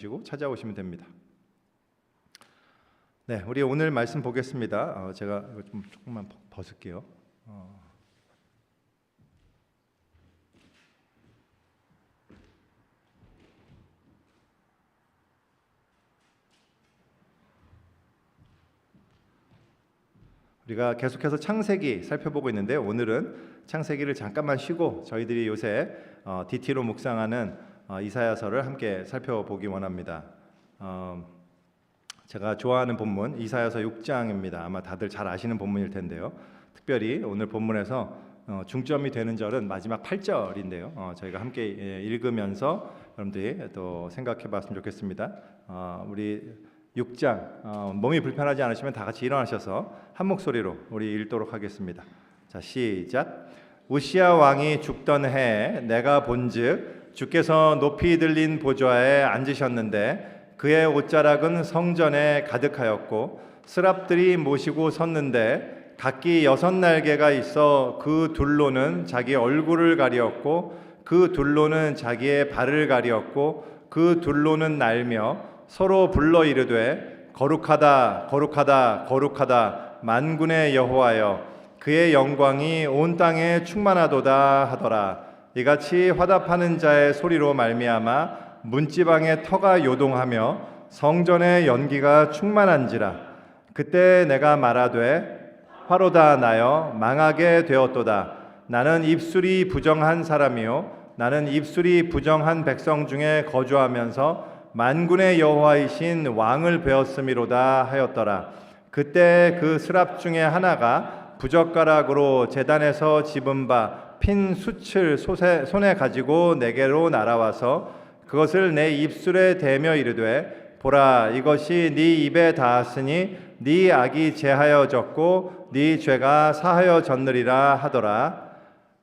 시고 찾아오시면 됩니다. 네, 우리 오늘 말씀 보겠습니다. 제가 이거 좀 조금만 벗을게요. 우리가 계속해서 창세기 살펴보고 있는데 오늘은 창세기를 잠깐만 쉬고 저희들이 요새 DT로 묵상하는 이사야서를 함께 살펴보기 원합니다. 제가 좋아하는 본문 이사야서 6장입니다. 아마 다들 잘 아시는 본문일 텐데요. 특별히 오늘 본문에서 중점이 되는 절은 마지막 8절인데요. 저희가 함께 읽으면서 여러분들이 또 생각해봤으면 좋겠습니다. 우리 6장 몸이 불편하지 않으시면 다 같이 일어나셔서 한 목소리로 우리 읽도록 하겠습니다. 자, 시작. 우시야 왕이 죽던 해에 내가 본즉 주께서 높이 들린 보좌에 앉으셨는데 그의 옷자락은 성전에 가득하였고 스랍들이 모시고 섰는데 각기 6날개가 있어 그 둘로는 자기 얼굴을 가리었고 그 둘로는 자기의 발을 가리었고 그 둘로는 날며 서로 불러 이르되 거룩하다 거룩하다 거룩하다 만군의 여호와여 그의 영광이 온 땅에 충만하도다 하더라. 이같이 화답하는 자의 소리로 말미암아 문지방의 터가 요동하며 성전의 연기가 충만한지라. 그때 내가 말하되 화로다 나여 망하게 되었도다. 나는 입술이 부정한 사람이요 나는 입술이 부정한 백성 중에 거주하면서 만군의 여호와이신 왕을 베었음이로다 하였더라. 그때 그 스랍 중에 하나가 부젓가락으로 제단에서 집은 바 핀 숯을 손에 가지고 내게로 날아와서 그것을 내 입술에 대며 이르되 보라 이것이 네 입에 닿았으니 네 악이 제하여졌고 네 죄가 사하여졌느리라 하더라.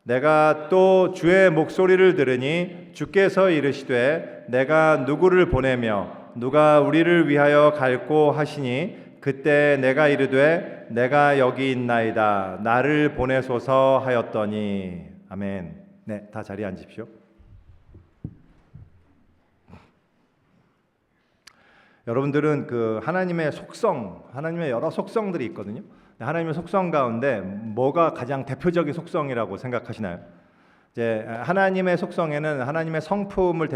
내가 또 주의 목소리를 들으니 주께서 이르시되 내가 누구를 보내며 누가 우리를 위하여 갈꼬 하시니 그때 내가 이르되 내가 여기 있나이다 나를 보내소서 하였더니. 아멘. 네, 다 자리에 앉으십시오. 여러분들은 그 하나님의 속성, 하나님의 여러 속성들이 있거든요. 하나님의 속성 가운데 뭐가 가장 대표적인 속성이라고 생각하시나요? 이제 하나님의 속성에는 하나님의 성품을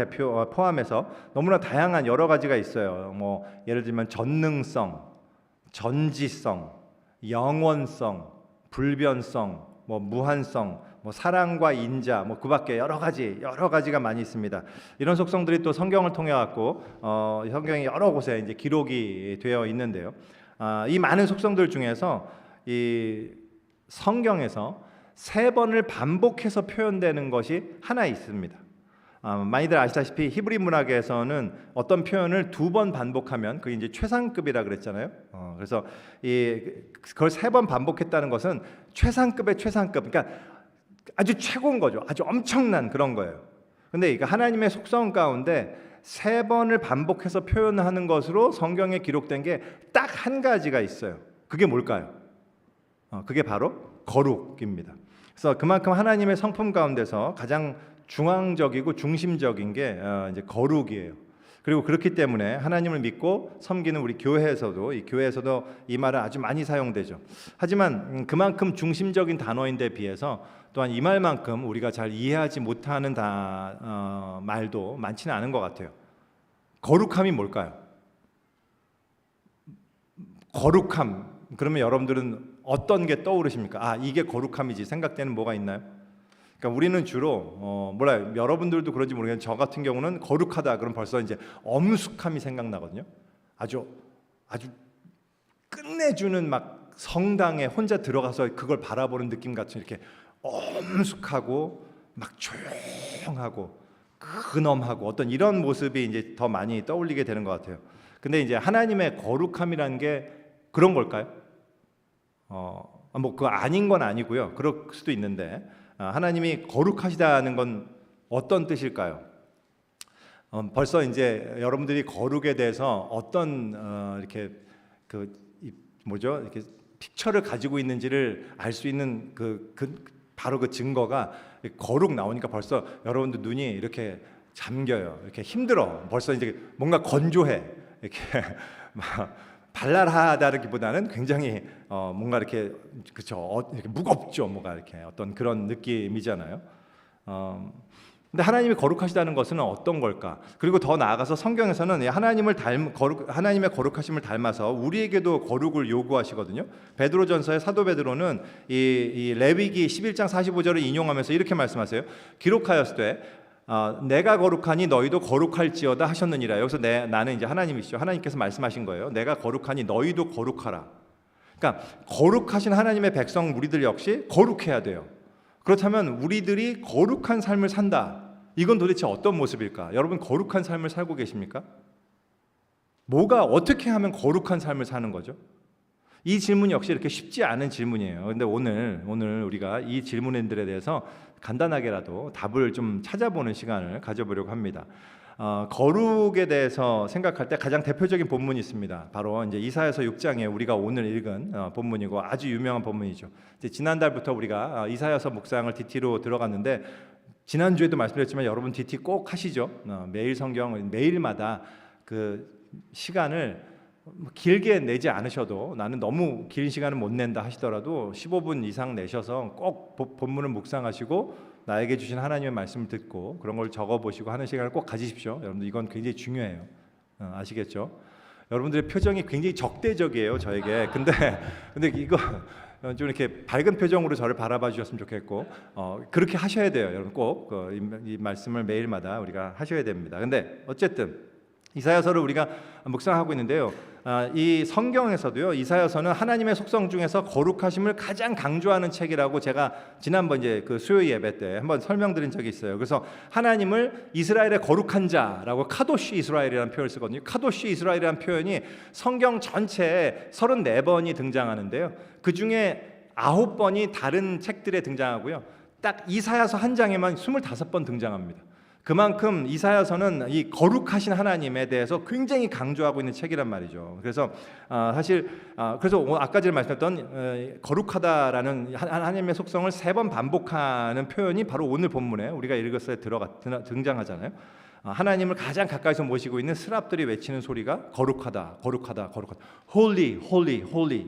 포함해서 너무나 다양한 여러 가지가 있어요. 뭐 예를 들면 전능성, 전지성, 영원성, 불변성, 뭐 무한성, 뭐 사랑과 인자, 뭐 그밖에 여러 가지가 많이 있습니다. 이런 속성들이 또 성경을 통해 갖고 성경이 여러 곳에 이제 기록이 되어 있는데요. 이 많은 속성들 중에서 이 성경에서 3번을 반복해서 표현되는 것이 하나 있습니다. 많이들 아시다시피 히브리 문학에서는 어떤 표현을 2번 반복하면 그게 이제 최상급이라 그랬잖아요. 그래서 그걸 3번 반복했다는 것은 최상급의 최상급, 그러니까 아주 최고인 거죠. 아주 엄청난 그런 거예요. 근데 하나님의 속성 가운데 3번을 반복해서 표현하는 것으로 성경에 기록된 게 딱 한 가지가 있어요. 그게 뭘까요? 그게 바로 거룩입니다. 그래서 그만큼 하나님의 성품 가운데서 가장 중앙적이고 중심적인 게 이제 거룩이에요. 그리고 그렇기 때문에 하나님을 믿고 섬기는 우리 교회에서도 이 말은 아주 많이 사용되죠. 하지만 그만큼 중심적인 단어인데 비해서 또한 이 말만큼 우리가 잘 이해하지 못하는 말도 많지는 않은 것 같아요. 거룩함이 뭘까요? 거룩함 그러면 여러분들은 어떤 게 떠오르십니까? 이게 거룩함이지 생각되는 뭐가 있나요? 그러니까 우리는 주로 몰라요. 여러분들도 그런지 모르겠는데 저 같은 경우는 거룩하다 그럼 벌써 이제 엄숙함이 생각나거든요. 아주 끝내주는 막 성당에 혼자 들어가서 그걸 바라보는 느낌 같은 이렇게 엄숙하고 막 조용하고 근엄하고 어떤 이런 모습이 이제 더 많이 떠올리게 되는 것 같아요. 근데 이제 하나님의 거룩함이라는 게 그런 걸까요? 뭐 그거 아닌 건 아니고요. 그럴 수도 있는데 하나님이 거룩하시다는 건 어떤 뜻일까요? 벌써 이제 여러분들이 거룩에 대해서 어떤 이렇게 이렇게 픽처를 가지고 있는지를 알 수 있는 바로 그 증거가 거룩 나오니까 벌써 여러분들 눈이 이렇게 잠겨요. 이렇게 힘들어. 벌써 이제 뭔가 건조해. 이렇게 막 발랄하다기보다는 굉장히 뭔가 이렇게 그쵸 이렇게 무겁죠. 뭐가 이렇게 어떤 그런 느낌이잖아요. 근데 하나님이 거룩하시다는 것은 어떤 걸까? 그리고 더 나아가서 성경에서는 하나님의 거룩하심을 닮아서 우리에게도 거룩을 요구하시거든요. 베드로전서의 사도 베드로는 이 레위기 11장 45절을 인용하면서 이렇게 말씀하세요. 기록하였으되 내가 거룩하니 너희도 거룩할지어다 하셨느니라. 여기서 나는 이제 하나님이시죠. 하나님께서 말씀하신 거예요. 내가 거룩하니 너희도 거룩하라. 그러니까 거룩하신 하나님의 백성 우리들 역시 거룩해야 돼요. 그렇다면 우리들이 거룩한 삶을 산다. 이건 도대체 어떤 모습일까? 여러분 거룩한 삶을 살고 계십니까? 뭐가 어떻게 하면 거룩한 삶을 사는 거죠? 이 질문 역시 이렇게 쉽지 않은 질문이에요. 근데 오늘 우리가 이 질문들에 대해서 간단하게라도 답을 좀 찾아보는 시간을 가져보려고 합니다. 거룩에 대해서 생각할 때 가장 대표적인 본문이 있습니다. 바로 이제 이사야서 6장에 우리가 오늘 읽은 본문이고 아주 유명한 본문이죠. 이제 지난달부터 우리가 이사야서 묵상을 DT로 들어갔는데 지난주에도 말씀드렸지만 여러분 DT 꼭 하시죠. 매일 성경 매일마다 그 시간을 길게 내지 않으셔도 나는 너무 긴 시간은 못 낸다 하시더라도 15분 이상 내셔서 꼭 본문을 묵상하시고 나에게 주신 하나님의 말씀을 듣고 그런 걸 적어보시고 하는 시간을 꼭 가지십시오. 여러분들 이건 굉장히 중요해요. 아시겠죠? 여러분들의 표정이 굉장히 적대적이에요 저에게. 근데 이거 좀 이렇게 밝은 표정으로 저를 바라봐 주셨으면 좋겠고 그렇게 하셔야 돼요. 여러분 꼭 이 말씀을 매일마다 우리가 하셔야 됩니다. 근데 어쨌든 이사야서를 우리가 묵상하고 있는데요. 이 성경에서도요. 이사야서는 하나님의 속성 중에서 거룩하심을 가장 강조하는 책이라고 제가 지난번 이제 그 수요 예배 때 한번 설명드린 적이 있어요. 그래서 하나님을 이스라엘의 거룩한 자라고 카도시 이스라엘이라는 표현을 쓰거든요. 카도시 이스라엘이라는 표현이 성경 전체에 34번이 등장하는데요. 그 중에 9번이 다른 책들에 등장하고요. 딱 이사야서 한 장에만 25번 등장합니다. 그만큼 이사야서는 이 거룩하신 하나님에 대해서 굉장히 강조하고 있는 책이란 말이죠. 그래서 사실 그래서 아까 전에 말씀드렸던 거룩하다라는 하나님의 속성을 3번 반복하는 표현이 바로 오늘 본문에 우리가 읽었을 때 등장하잖아요. 하나님을 가장 가까이서 모시고 있는 스랍들이 외치는 소리가 거룩하다, 거룩하다, 거룩하다, holy, holy, holy.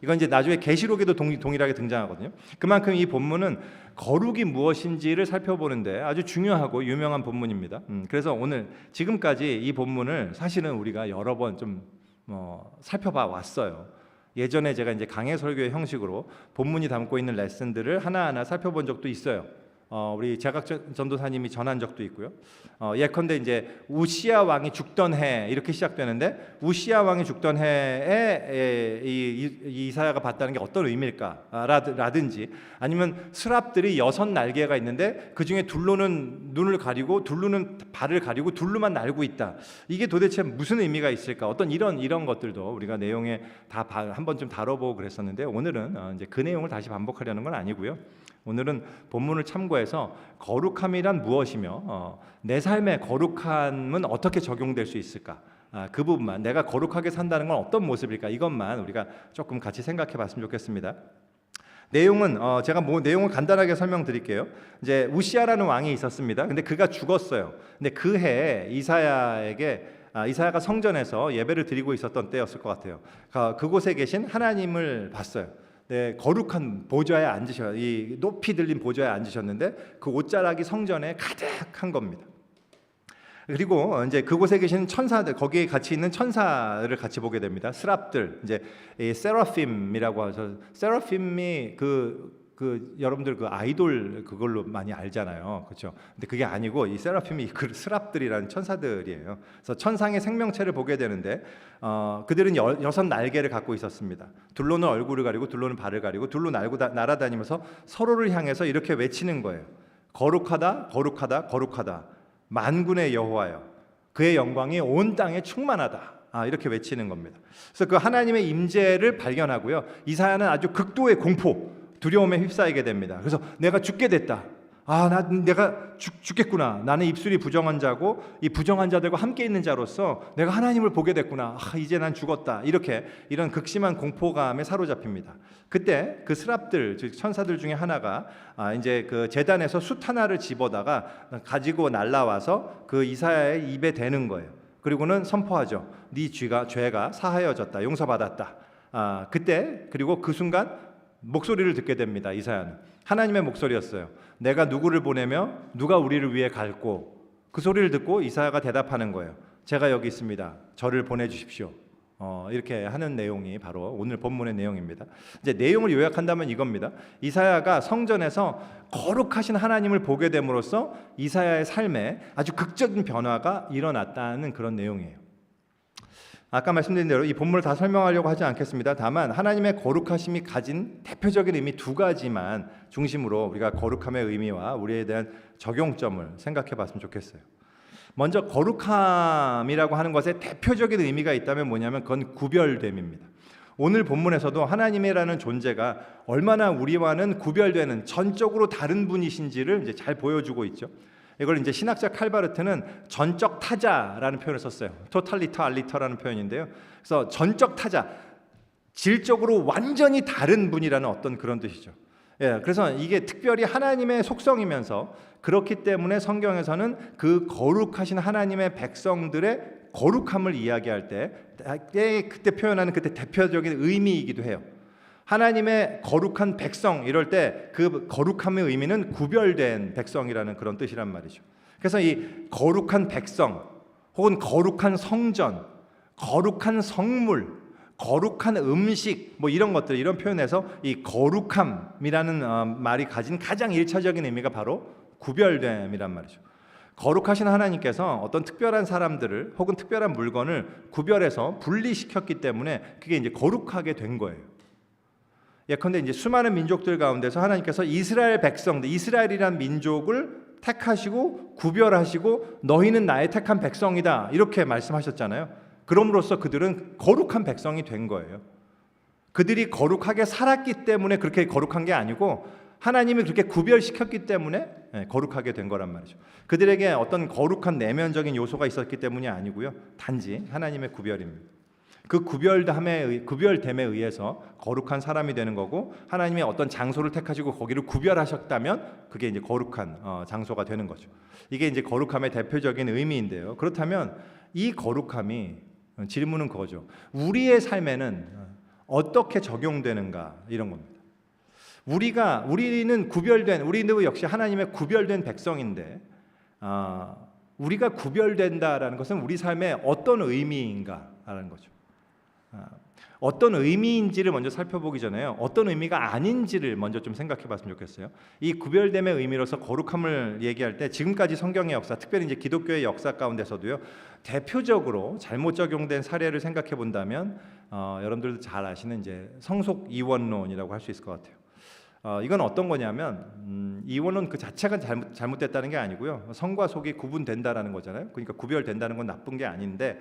이건 이제 나중에 계시록에도 동일하게 등장하거든요. 그만큼 이 본문은 거룩이 무엇인지를 살펴보는데 아주 중요하고 유명한 본문입니다. 그래서 오늘 지금까지 이 본문을 사실은 우리가 여러 번 좀 살펴봐 왔어요. 예전에 제가 이제 강해 설교의 형식으로 본문이 담고 있는 레슨들을 하나하나 살펴본 적도 있어요. 우리 제각 전도사님이 전한 적도 있고요. 예컨대 이제 우시야 왕이 죽던 해 이렇게 시작되는데 우시야 왕이 죽던 해에 이사야가 봤다는 게 어떤 의미일까라든지 아니면 스랍들이 6 날개가 있는데 그 중에 둘로는 눈을 가리고 둘로는 발을 가리고 둘로만 날고 있다. 이게 도대체 무슨 의미가 있을까? 어떤 이런 것들도 우리가 내용에 다 한번 좀 다뤄보고 그랬었는데 오늘은 이제 그 내용을 다시 반복하려는 건 아니고요. 오늘은 본문을 참고해서 거룩함이란 무엇이며 내 삶의 거룩함은 어떻게 적용될 수 있을까? 그 부분만 내가 거룩하게 산다는 건 어떤 모습일까? 이것만 우리가 조금 같이 생각해 봤으면 좋겠습니다. 내용은 제가 내용을 간단하게 설명드릴게요. 이제 우시야라는 왕이 있었습니다. 근데 그가 죽었어요. 근데 그 해에 이사야가 성전에서 예배를 드리고 있었던 때였을 것 같아요. 그곳에 계신 하나님을 봤어요. 네, 거룩한 보좌에 이 높이 들린 보좌에 앉으셨는데 그 옷자락이 성전에 가득한 겁니다. 그리고 이제 그곳에 계신 천사들, 거기에 같이 있는 천사를 같이 보게 됩니다. 스랍들, 이제 이 세라핌이라고 하죠. 세라핌이 여러분들 그 아이돌 그걸로 많이 알잖아요, 그렇죠? 근데 그게 아니고 이 세라핌이 그 스랍들이라는 천사들이에요. 그래서 천상의 생명체를 보게 되는데 그들은 6 날개를 갖고 있었습니다. 둘로는 얼굴을 가리고 둘로는 발을 가리고 둘로 날아다니면서 서로를 향해서 이렇게 외치는 거예요. 거룩하다, 거룩하다, 거룩하다. 만군의 여호와여, 그의 영광이 온 땅에 충만하다. 이렇게 외치는 겁니다. 그래서 그 하나님의 임재를 발견하고요. 이사야는 아주 극도의 공포, 두려움에 휩싸이게 됩니다. 그래서 내가 죽게 됐다. 내가 죽겠구나. 나는 입술이 부정한 자고 이 부정한 자들과 함께 있는 자로서 내가 하나님을 보게 됐구나. 이제 난 죽었다. 이런 극심한 공포감에 사로잡힙니다. 그때 그 스랍들, 즉 천사들 중에 하나가 이제 그 제단에서 숯 하나를 집어다가 가지고 날라와서 그 이사야의 입에 대는 거예요. 그리고는 선포하죠. 네 죄가 사하여졌다. 용서받았다. 그때 그리고 그 순간 목소리를 듣게 됩니다. 이사야는 하나님의 목소리였어요. 내가 누구를 보내며 누가 우리를 위해 갈고. 그 소리를 듣고 이사야가 대답하는 거예요. 제가 여기 있습니다. 저를 보내주십시오. 이렇게 하는 내용이 바로 오늘 본문의 내용입니다. 이제 내용을 요약한다면 이겁니다. 이사야가 성전에서 거룩하신 하나님을 보게 됨으로써 이사야의 삶에 아주 극적인 변화가 일어났다는 그런 내용이에요. 아까 말씀드린 대로 이 본문을 다 설명하려고 하지 않겠습니다. 다만 하나님의 거룩하심이 가진 대표적인 의미 두 가지만 중심으로 우리가 거룩함의 의미와 우리에 대한 적용점을 생각해 봤으면 좋겠어요. 먼저 거룩함이라고 하는 것에 대표적인 의미가 있다면 뭐냐면 그건 구별됨입니다. 오늘 본문에서도 하나님이라는 존재가 얼마나 우리와는 구별되는 전적으로 다른 분이신지를 이제 잘 보여주고 있죠. 이걸 이제 신학자 칼바르트는 전적 타자라는 표현을 썼어요. 토탈리터 알리터라는 표현인데요. 그래서 전적 타자, 질적으로 완전히 다른 분이라는 어떤 그런 뜻이죠. 그래서 이게 특별히 하나님의 속성이면서 그렇기 때문에 성경에서는 그 거룩하신 하나님의 백성들의 거룩함을 이야기할 때 그때 표현하는 그때 대표적인 의미이기도 해요. 하나님의 거룩한 백성 이럴 때 그 거룩함의 의미는 구별된 백성이라는 그런 뜻이란 말이죠. 그래서 이 거룩한 백성 혹은 거룩한 성전, 거룩한 성물, 거룩한 음식 이런 것들 이런 표현에서 이 거룩함이라는 말이 가진 가장 일차적인 의미가 바로 구별됨이란 말이죠. 거룩하신 하나님께서 어떤 특별한 사람들을 혹은 특별한 물건을 구별해서 분리시켰기 때문에 그게 이제 거룩하게 된 거예요. 예컨대 이제 수많은 민족들 가운데서 하나님께서 이스라엘 백성들, 이스라엘이란 민족을 택하시고 구별하시고 너희는 나의 택한 백성이다 이렇게 말씀하셨잖아요. 그럼으로써 그들은 거룩한 백성이 된 거예요. 그들이 거룩하게 살았기 때문에 그렇게 거룩한 게 아니고 하나님이 그렇게 구별시켰기 때문에 거룩하게 된 거란 말이죠. 그들에게 어떤 거룩한 내면적인 요소가 있었기 때문이 아니고요. 단지 하나님의 구별입니다. 그 구별됨에 의해서 거룩한 사람이 되는 거고 하나님의 어떤 장소를 택하시고 거기를 구별하셨다면 그게 이제 거룩한 장소가 되는 거죠. 이게 이제 거룩함의 대표적인 의미인데요. 그렇다면 이 거룩함이 질문은 그거죠. 우리의 삶에는 어떻게 적용되는가 이런 겁니다. 우리도 역시 하나님의 구별된 백성인데 우리가 구별된다라는 것은 우리 삶에 어떤 의미인가라는 거죠. 어떤 의미인지를 먼저 살펴보기 전에요. 어떤 의미가 아닌지를 먼저 좀 생각해 봤으면 좋겠어요. 이 구별됨의 의미로서 거룩함을 얘기할 때 지금까지 성경의 역사, 특별히 이제 기독교의 역사 가운데서도요. 대표적으로 잘못 적용된 사례를 생각해 본다면 여러분들도 잘 아시는 이제 성속 이원론이라고 할 수 있을 것 같아요. 이건 어떤 거냐면 이원론 그 자체가 잘못됐다는 게 아니고요. 성과 속이 구분된다라는 거잖아요. 그러니까 구별된다는 건 나쁜 게 아닌데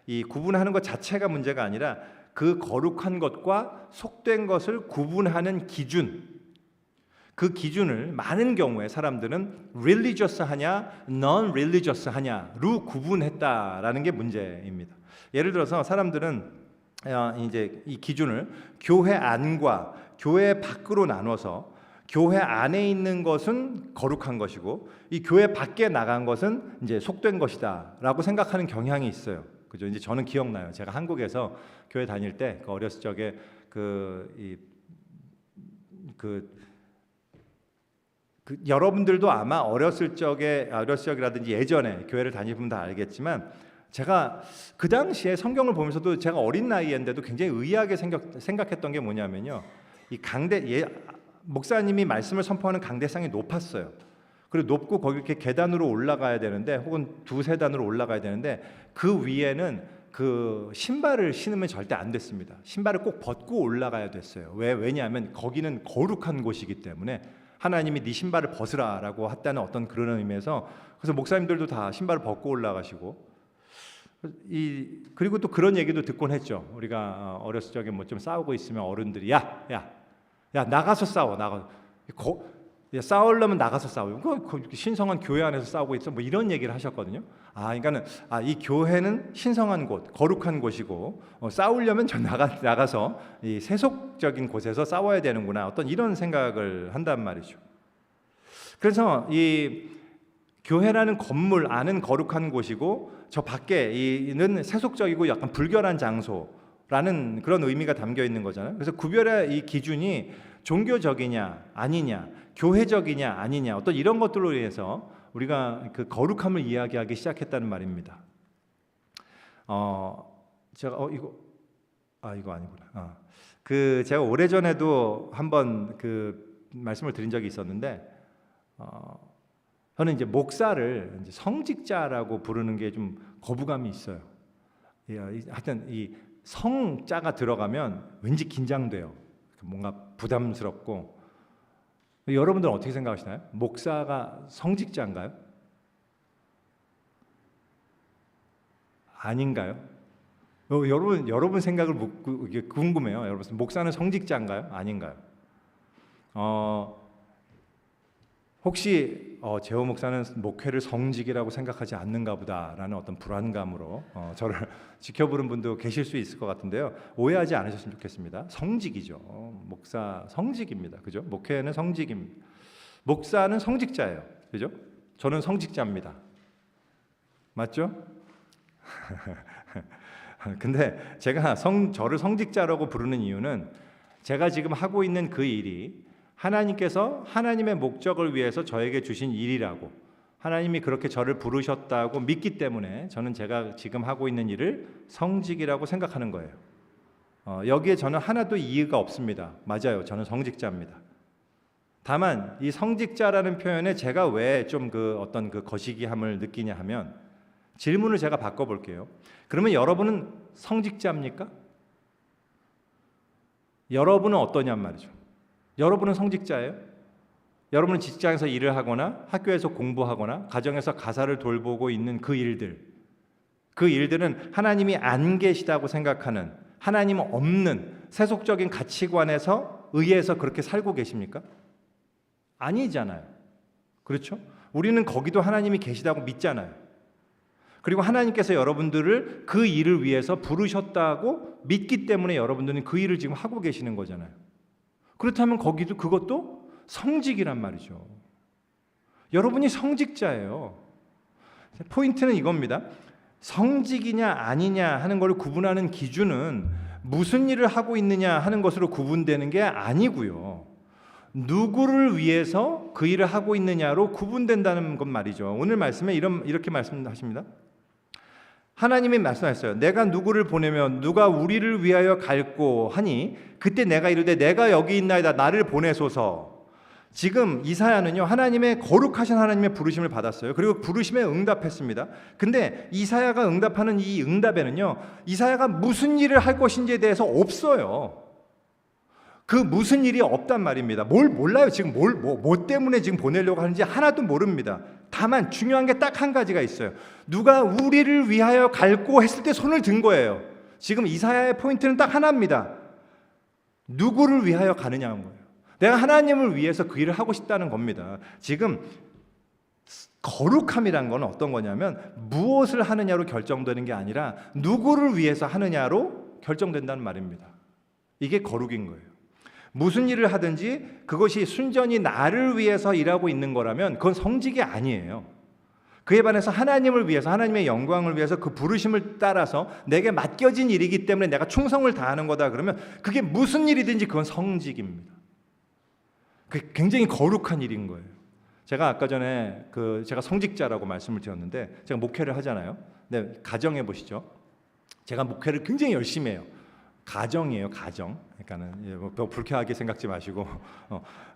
이 구분하는 것 자체가 문제가 아니라 그 거룩한 것과 속된 것을 구분하는 기준, 그 기준을 많은 경우에 사람들은 religious 하냐, non-religious 하냐로 구분했다라는 게 문제입니다. 예를 들어서 사람들은 이제 이 기준을 교회 안과 교회 밖으로 나눠서 교회 안에 있는 것은 거룩한 것이고 이 교회 밖에 나간 것은 이제 속된 것이다라고 생각하는 경향이 있어요. 그죠? 이제 저는 기억나요. 제가 한국에서 교회 다닐 때 그 어렸을 적에 여러분들도 아마 어렸을 적이라든지 예전에 교회를 다니면 다 알겠지만 제가 그 당시에 성경을 보면서도 제가 어린 나이인데도 굉장히 의아하게 생각했던 게 뭐냐면요. 이 목사님이 말씀을 선포하는 강대상이 높았어요. 그리고 높고 거기 이렇게 계단으로 올라가야 되는데 혹은 두세 단으로 올라가야 되는데 그 위에는 그 신발을 신으면 절대 안 됐습니다. 신발을 꼭 벗고 올라가야 됐어요. 왜냐하면 거기는 거룩한 곳이기 때문에 하나님이 네 신발을 벗으라라고 했다는 어떤 그런 의미에서 그래서 목사님들도 다 신발을 벗고 올라가시고 그리고 또 그런 얘기도 듣곤 했죠. 우리가 어렸을 적에 뭐 좀 싸우고 있으면 어른들이 야 나가서 싸워 나가. 싸우려면 나가서 싸워요. 그 신성한 교회 안에서 싸우고 있어. 뭐 이런 얘기를 하셨거든요. 그러니까는 이 교회는 신성한 곳, 거룩한 곳이고 싸우려면 저 나가서 이 세속적인 곳에서 싸워야 되는구나. 어떤 이런 생각을 한단 말이죠. 그래서 이 교회라는 건물 안은 거룩한 곳이고 저 밖에 이는 세속적이고 약간 불결한 장소라는 그런 의미가 담겨 있는 거잖아요. 그래서 구별의 이 기준이 종교적이냐 아니냐, 교회적이냐 아니냐, 어떤 이런 것들로 인해서 우리가 그 거룩함을 이야기하기 시작했다는 말입니다. 제가 이거 아니구나. 제가 오래전에도 한번 그 말씀을 드린 적이 있었는데, 저는 이제 목사를 이제 성직자라고 부르는 게 좀 거부감이 있어요. 하여튼 이 성자가 들어가면 왠지 긴장돼요. 뭔가 부담스럽고. 여러분들은 어떻게 생각하시나요? 목사가 성직자인가요? 아닌가요? 여러분 생각을 묻고 이게 궁금해요. 여러분 목사는 성직자인가요? 아닌가요? 혹시 재호 목사는 목회를 성직이라고 생각하지 않는가 보다라는 어떤 불안감으로 저를 지켜보는 분도 계실 수 있을 것 같은데요. 오해하지 않으셨으면 좋겠습니다. 성직이죠. 목사 성직입니다. 그죠? 목회는 성직입니다. 목사는 성직자예요. 그죠? 저는 성직자입니다. 맞죠? 근데 제가 저를 성직자라고 부르는 이유는 제가 지금 하고 있는 그 일이 하나님께서 하나님의 목적을 위해서 저에게 주신 일이라고, 하나님이 그렇게 저를 부르셨다고 믿기 때문에 저는 제가 지금 하고 있는 일을 성직이라고 생각하는 거예요. 여기에 저는 하나도 이의가 없습니다. 맞아요. 저는 성직자입니다. 다만 이 성직자라는 표현에 제가 왜 좀 어떤 거시기함을 느끼냐 하면, 질문을 제가 바꿔볼게요. 그러면 여러분은 성직자입니까? 여러분은 어떠냔 말이죠. 여러분은 성직자예요? 여러분은 직장에서 일을 하거나 학교에서 공부하거나 가정에서 가사를 돌보고 있는 그 일들은 하나님이 안 계시다고 생각하는, 하나님 없는 세속적인 가치관에서 의해서 그렇게 살고 계십니까? 아니잖아요. 그렇죠? 우리는 거기도 하나님이 계시다고 믿잖아요. 그리고 하나님께서 여러분들을 그 일을 위해서 부르셨다고 믿기 때문에 여러분들은 그 일을 지금 하고 계시는 거잖아요. 그렇다면 그것도 성직이란 말이죠. 여러분이 성직자예요. 포인트는 이겁니다. 성직이냐 아니냐 하는 걸 구분하는 기준은 무슨 일을 하고 있느냐 하는 것으로 구분되는 게 아니고요. 누구를 위해서 그 일을 하고 있느냐로 구분된다는 것 말이죠. 오늘 말씀에 이렇게 말씀하십니다. 하나님이 말씀하셨어요. 내가 누구를 보내면 누가 우리를 위하여 갈고 하니 그때 내가 이르되 내가 여기 있나이다 나를 보내소서. 지금 이사야는요, 하나님의 거룩하신 하나님의 부르심을 받았어요. 그리고 부르심에 응답했습니다. 근데 이사야가 응답하는 이 응답에는요, 이사야가 무슨 일을 할 것인지에 대해서 없어요. 그 무슨 일이 없단 말입니다. 뭘 몰라요. 지금 뭐 때문에 지금 보내려고 하는지 하나도 모릅니다. 다만 중요한 게 딱 한 가지가 있어요. 누가 우리를 위하여 갈고 했을 때 손을 든 거예요. 지금 이사야의 포인트는 딱 하나입니다. 누구를 위하여 가느냐는 거예요. 내가 하나님을 위해서 그 일을 하고 싶다는 겁니다. 지금 거룩함이란 건 어떤 거냐면 무엇을 하느냐로 결정되는 게 아니라 누구를 위해서 하느냐로 결정된다는 말입니다. 이게 거룩인 거예요. 무슨 일을 하든지 그것이 순전히 나를 위해서 일하고 있는 거라면 그건 성직이 아니에요. 그에 반해서 하나님을 위해서, 하나님의 영광을 위해서 그 부르심을 따라서 내게 맡겨진 일이기 때문에 내가 충성을 다하는 거다 그러면 그게 무슨 일이든지 그건 성직입니다. 그게 굉장히 거룩한 일인 거예요. 제가 아까 전에 제가 성직자라고 말씀을 드렸는데 제가 목회를 하잖아요. 네, 가정해 보시죠. 제가 목회를 굉장히 열심히 해요. 가정이에요, 가정. 그러니까는 뭐 불쾌하게 생각지 마시고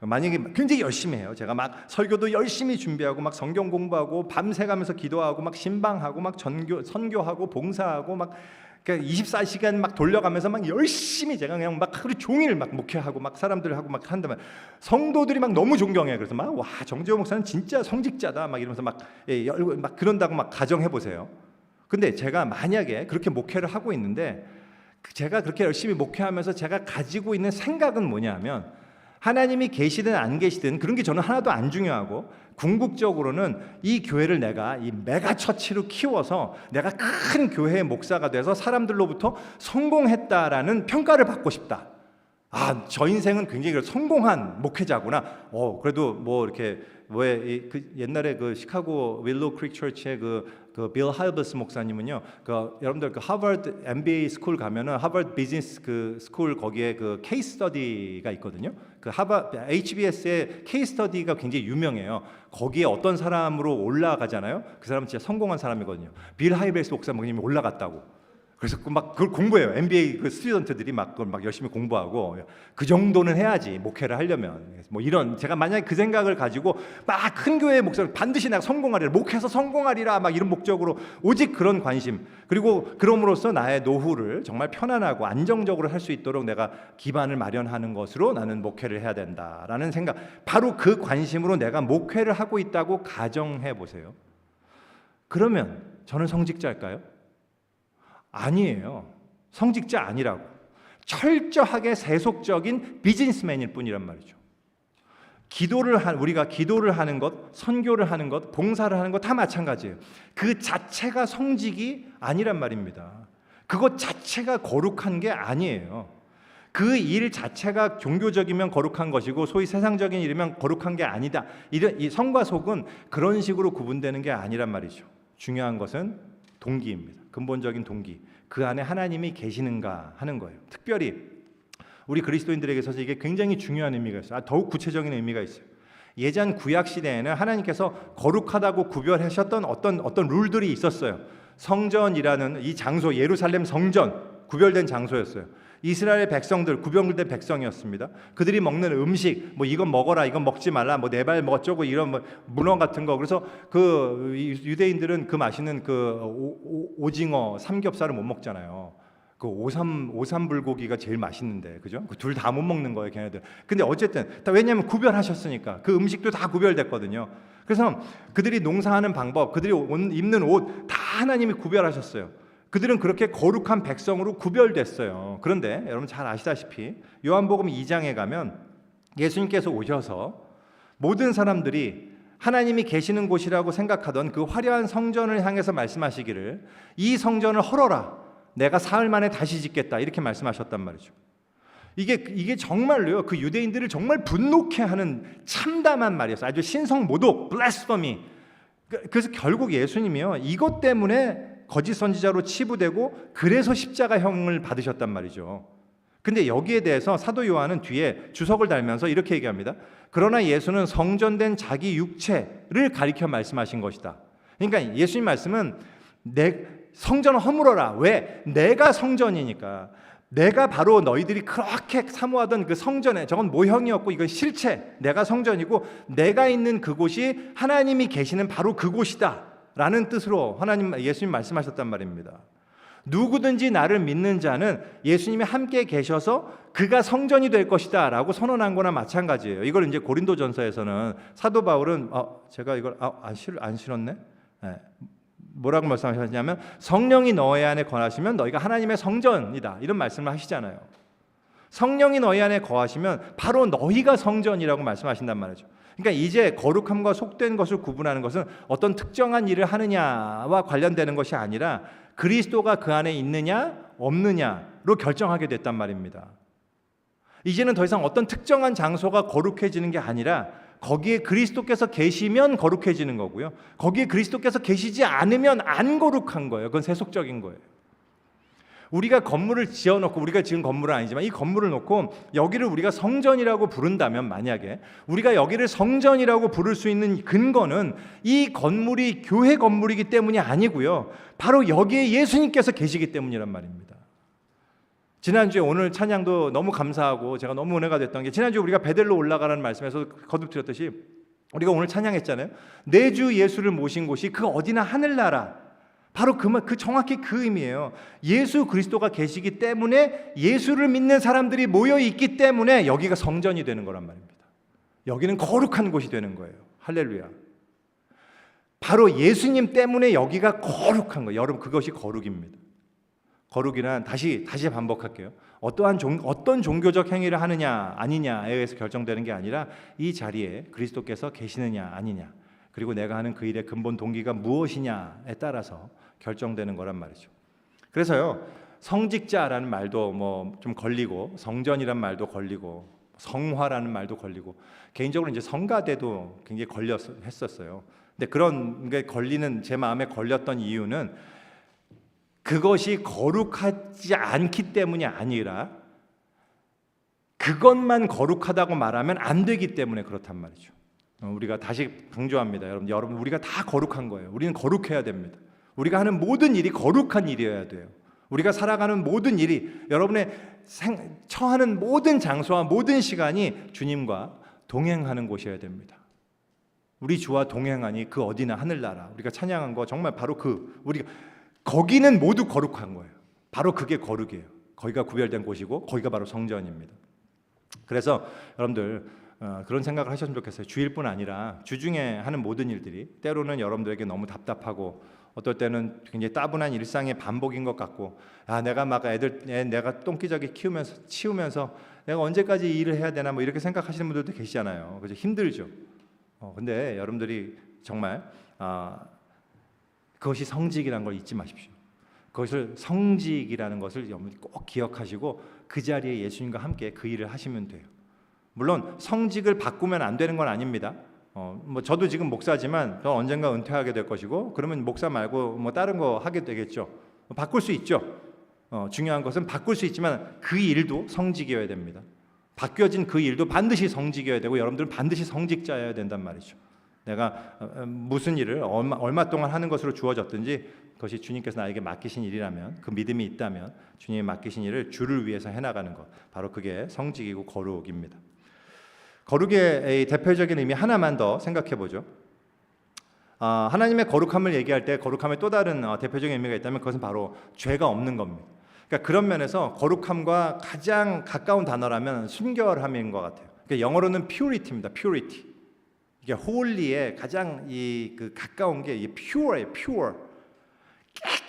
만약에 굉장히 열심히 해요. 제가 막 설교도 열심히 준비하고 막 성경 공부하고 밤새 가면서 기도하고 막 신방하고 막 선교하고 봉사하고 막 그러니까 24시간 막 돌려가면서 막 열심히 제가 그냥 막 하루 종일 막 목회하고 막 사람들하고 막 한다면 성도들이 막 너무 존경해요. 그래서 막 와, 정재호 목사는 진짜 성직자다 막 이러면서 막 그런다고 막 가정해 보세요. 근데 제가 만약에 그렇게 목회를 하고 있는데 제가 그렇게 열심히 목회하면서 제가 가지고 있는 생각은 뭐냐면 하나님이 계시든 안 계시든 그런 게 저는 하나도 안 중요하고, 궁극적으로는 이 교회를 내가 이 메가처치로 키워서 내가 큰 교회의 목사가 돼서 사람들로부터 성공했다라는 평가를 받고 싶다. 저 인생은 굉장히 성공한 목회자구나. 그래도 뭐 이렇게 왜 그 옛날에 그 시카고 윌로우 크릭 처치의 그 빌 하이버스 목사님은요, 여러분들 그 하버드 MBA 스쿨 가면은 하버드 비즈니스 그 스쿨 거기에 그 케이스 스터디가 있거든요. 그 HBS의 케이스 스터디가 굉장히 유명해요. 거기에 어떤 사람으로 올라가잖아요. 그 사람은 진짜 성공한 사람이거든요. 빌 하이버스 목사님이 올라갔다고. 그래서 막 그걸 공부해요. MBA 그 스튜던트들이 막 그걸 막 열심히 공부하고, 그 정도는 해야지 목회를 하려면. 뭐 이런, 제가 만약에 그 생각을 가지고 막 큰 교회의 목사를 반드시 내가 성공하리라, 목회에서 성공하리라, 막 이런 목적으로 오직 그런 관심, 그리고 그럼으로써 나의 노후를 정말 편안하고 안정적으로 할 수 있도록 내가 기반을 마련하는 것으로 나는 목회를 해야 된다라는 생각, 바로 그 관심으로 내가 목회를 하고 있다고 가정해 보세요. 그러면 저는 성직자일까요? 아니에요. 성직자 아니라고. 철저하게 세속적인 비즈니스맨일 뿐이란 말이죠. 우리가 기도를 하는 것, 선교를 하는 것, 봉사를 하는 것 다 마찬가지예요. 그 자체가 성직이 아니란 말입니다. 그것 자체가 거룩한 게 아니에요. 그 일 자체가 종교적이면 거룩한 것이고 소위 세상적인 일이면 거룩한 게 아니다. 이 성과 속은 그런 식으로 구분되는 게 아니란 말이죠. 중요한 것은 동기입니다. 근본적인 동기, 그 안에 하나님이 계시는가 하는 거예요. 특별히 우리 그리스도인들에게 있어서 이게 굉장히 중요한 의미가 있어요. 더욱 구체적인 의미가 있어요. 예전 구약 시대에는 하나님께서 거룩하다고 구별하셨던 어떤 룰들이 있었어요. 성전이라는 이 장소, 예루살렘 성전, 구별된 장소였어요. 이스라엘 백성들, 구별된 백성이었습니다. 그들이 먹는 음식, 뭐 이건 먹어라, 이건 먹지 말라, 뭐 네 발 어쩌고 이런 뭐 문어 같은 거. 그래서 그 유대인들은 그 맛있는 그 오징어, 삼겹살을 못 먹잖아요. 그 오삼불고기가 제일 맛있는데, 그죠? 그 둘 다 못 먹는 거예요, 걔네들. 근데 어쨌든 왜냐하면 구별하셨으니까 그 음식도 다 구별됐거든요. 그래서 그들이 농사하는 방법, 그들이 입는 옷 다 하나님이 구별하셨어요. 그들은 그렇게 거룩한 백성으로 구별됐어요. 그런데 여러분 잘 아시다시피 요한복음 2장에 가면 예수님께서 오셔서 모든 사람들이 하나님이 계시는 곳이라고 생각하던 그 화려한 성전을 향해서 말씀하시기를, 이 성전을 헐어라, 내가 사흘 만에 다시 짓겠다, 이렇게 말씀하셨단 말이죠. 이게 정말로요, 그 유대인들을 정말 분노케 하는 참담한 말이었어요. 아주 신성모독, 블래스퍼미. 그래서 결국 예수님이요, 이것 때문에 거짓 선지자로 치부되고 그래서 십자가형을 받으셨단 말이죠. 근데 여기에 대해서 사도 요한은 뒤에 주석을 달면서 이렇게 얘기합니다. 그러나 예수는 성전된 자기 육체를 가리켜 말씀하신 것이다. 그러니까 예수님 말씀은 성전을 허물어라. 왜? 내가 성전이니까. 내가 바로 너희들이 그렇게 사모하던 그 성전에, 저건 모형이었고 이건 실체, 내가 성전이고 내가 있는 그곳이 하나님이 계시는 바로 그곳이다 라는 뜻으로 예수님 말씀하셨단 말입니다. 누구든지 나를 믿는 자는 예수님이 함께 계셔서 그가 성전이 될 것이다 라고 선언한 거나 마찬가지예요. 이걸 이제 고린도전서에서는 사도 바울은 제가 이걸 안 실었네. 네. 뭐라고 말씀하셨냐면 성령이 너희 안에 거하시면 너희가 하나님의 성전이다, 이런 말씀을 하시잖아요. 성령이 너희 안에 거하시면 바로 너희가 성전이라고 말씀하신단 말이죠. 그러니까 이제 거룩함과 속된 것을 구분하는 것은 어떤 특정한 일을 하느냐와 관련되는 것이 아니라 그리스도가 그 안에 있느냐 없느냐로 결정하게 됐단 말입니다. 이제는 더 이상 어떤 특정한 장소가 거룩해지는 게 아니라 거기에 그리스도께서 계시면 거룩해지는 거고요, 거기에 그리스도께서 계시지 않으면 안 거룩한 거예요. 그건 세속적인 거예요. 우리가 건물을 지어놓고, 우리가 지은 건물은 아니지만 이 건물을 놓고 여기를 우리가 성전이라고 부른다면, 만약에 우리가 여기를 성전이라고 부를 수 있는 근거는 이 건물이 교회 건물이기 때문이 아니고요, 바로 여기에 예수님께서 계시기 때문이란 말입니다. 지난주에 오늘 찬양도 너무 감사하고 제가 너무 은혜가 됐던 게, 지난주에 우리가 베델로 올라가라는 말씀에서 거듭드렸듯이 우리가 오늘 찬양했잖아요. 내 주 예수를 모신 곳이 그 어디나 하늘나라, 바로 정확히 그 의미예요. 예수 그리스도가 계시기 때문에, 예수를 믿는 사람들이 모여 있기 때문에 여기가 성전이 되는 거란 말입니다. 여기는 거룩한 곳이 되는 거예요. 할렐루야. 바로 예수님 때문에 여기가 거룩한 거예요. 여러분, 그것이 거룩입니다. 거룩이란 다시 반복할게요. 어떤 종교적 행위를 하느냐 아니냐에 의해서 결정되는 게 아니라 이 자리에 그리스도께서 계시느냐 아니냐, 그리고 내가 하는 그 일의 근본 동기가 무엇이냐에 따라서 결정되는 거란 말이죠. 그래서요, 성직자라는 말도 뭐 좀 걸리고, 성전이란 말도 걸리고, 성화라는 말도 걸리고, 개인적으로 이제 성가대도 굉장히 했었어요. 근데 그런 게 걸리는, 제 마음에 걸렸던 이유는 그것이 거룩하지 않기 때문이 아니라 그것만 거룩하다고 말하면 안 되기 때문에 그렇단 말이죠. 우리가 다시 강조합니다. 여러분 우리가 다 거룩한 거예요. 우리는 거룩해야 됩니다. 우리가 하는 모든 일이 거룩한 일이어야 돼요. 우리가 살아가는 모든 일이, 여러분의 처하는 모든 장소와 모든 시간이 주님과 동행하는 곳이어야 됩니다. 우리 주와 동행하니 그 어디나 하늘나라. 우리가 찬양한 거 정말 바로 우리가 거기는 모두 거룩한 거예요. 바로 그게 거룩이에요. 거기가 구별된 곳이고 거기가 바로 성전입니다. 그래서 여러분들 그런 생각을 하셨으면 좋겠어요. 주일뿐 아니라 주중에 하는 모든 일들이 때로는 여러분들에게 너무 답답하고, 어떨 때는 굉장히 따분한 일상의 반복인 것 같고, 내가 막 내가 똥기저귀 치우면서 내가 언제까지 이 일을 해야 되나 뭐 이렇게 생각하시는 분들도 계시잖아요. 그죠? 힘들죠. 근데 여러분들이 정말 그것이 성직이라는 걸 잊지 마십시오. 그것을 성직이라는 것을 여러분이 꼭 기억하시고 그 자리에 예수님과 함께 그 일을 하시면 돼요. 물론 성직을 바꾸면 안 되는 건 아닙니다. 뭐 저도 지금 목사지만 저 언젠가 은퇴하게 될 것이고, 그러면 목사 말고 뭐 다른 거 하게 되겠죠. 바꿀 수 있죠. 중요한 것은 바꿀 수 있지만 그 일도 성직이어야 됩니다. 바뀌어진 그 일도 반드시 성직이어야 되고, 여러분들은 반드시 성직자여야 된단 말이죠. 내가 무슨 일을 얼마 동안 하는 것으로 주어졌든지 그것이 주님께서 나에게 맡기신 일이라면, 그 믿음이 있다면 주님이 맡기신 일을 주를 위해서 해나가는 것, 바로 그게 성직이고 거룩입니다. 거룩의 대표적인 의미 하나만 더 생각해 보죠. 하나님의 거룩함을 얘기할 때 거룩함의 또 다른 대표적인 의미가 있다면 그것은 바로 죄가 없는 겁니다. 그러니까 그런 면에서 거룩함과 가장 가까운 단어라면 순결함인 것 같아요. 그러니까 영어로는 purity입니다. purity. 이게 holy에 가장 가까운 게 pure예요. pure.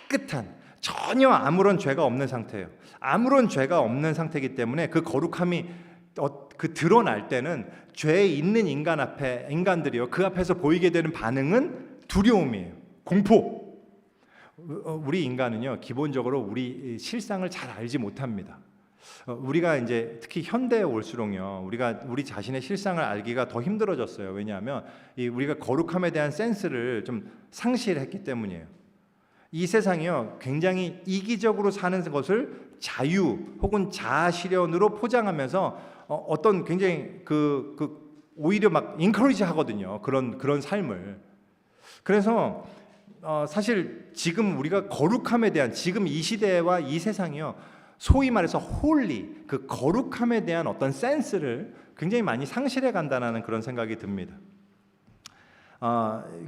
깨끗한, 전혀 아무런 죄가 없는 상태예요. 아무런 죄가 없는 상태이기 때문에 그 거룩함이 드러날 때는 죄에 있는 인간들이요, 그 앞에서 보이게 되는 반응은 두려움이에요. 공포. 우리 인간은요, 기본적으로 우리 실상을 잘 알지 못합니다. 우리가 이제 특히 현대에 올수록요, 우리 자신의 실상을 알기가 더 힘들어졌어요. 왜냐하면 우리가 거룩함에 대한 센스를 좀 상실했기 때문이에요. 이 세상이요, 굉장히 이기적으로 사는 것을 자유 혹은 자아실현으로 포장하면서 어떤 굉장히 오히려 막 인커리지 하거든요. 그런 삶을. 그래서 사실 지금 우리가 거룩함에 대한, 지금 이 시대와 이 세상이요, 소위 말해서 홀리, 그 거룩함에 대한 어떤 센스를 굉장히 많이 상실해 간다는 그런 생각이 듭니다.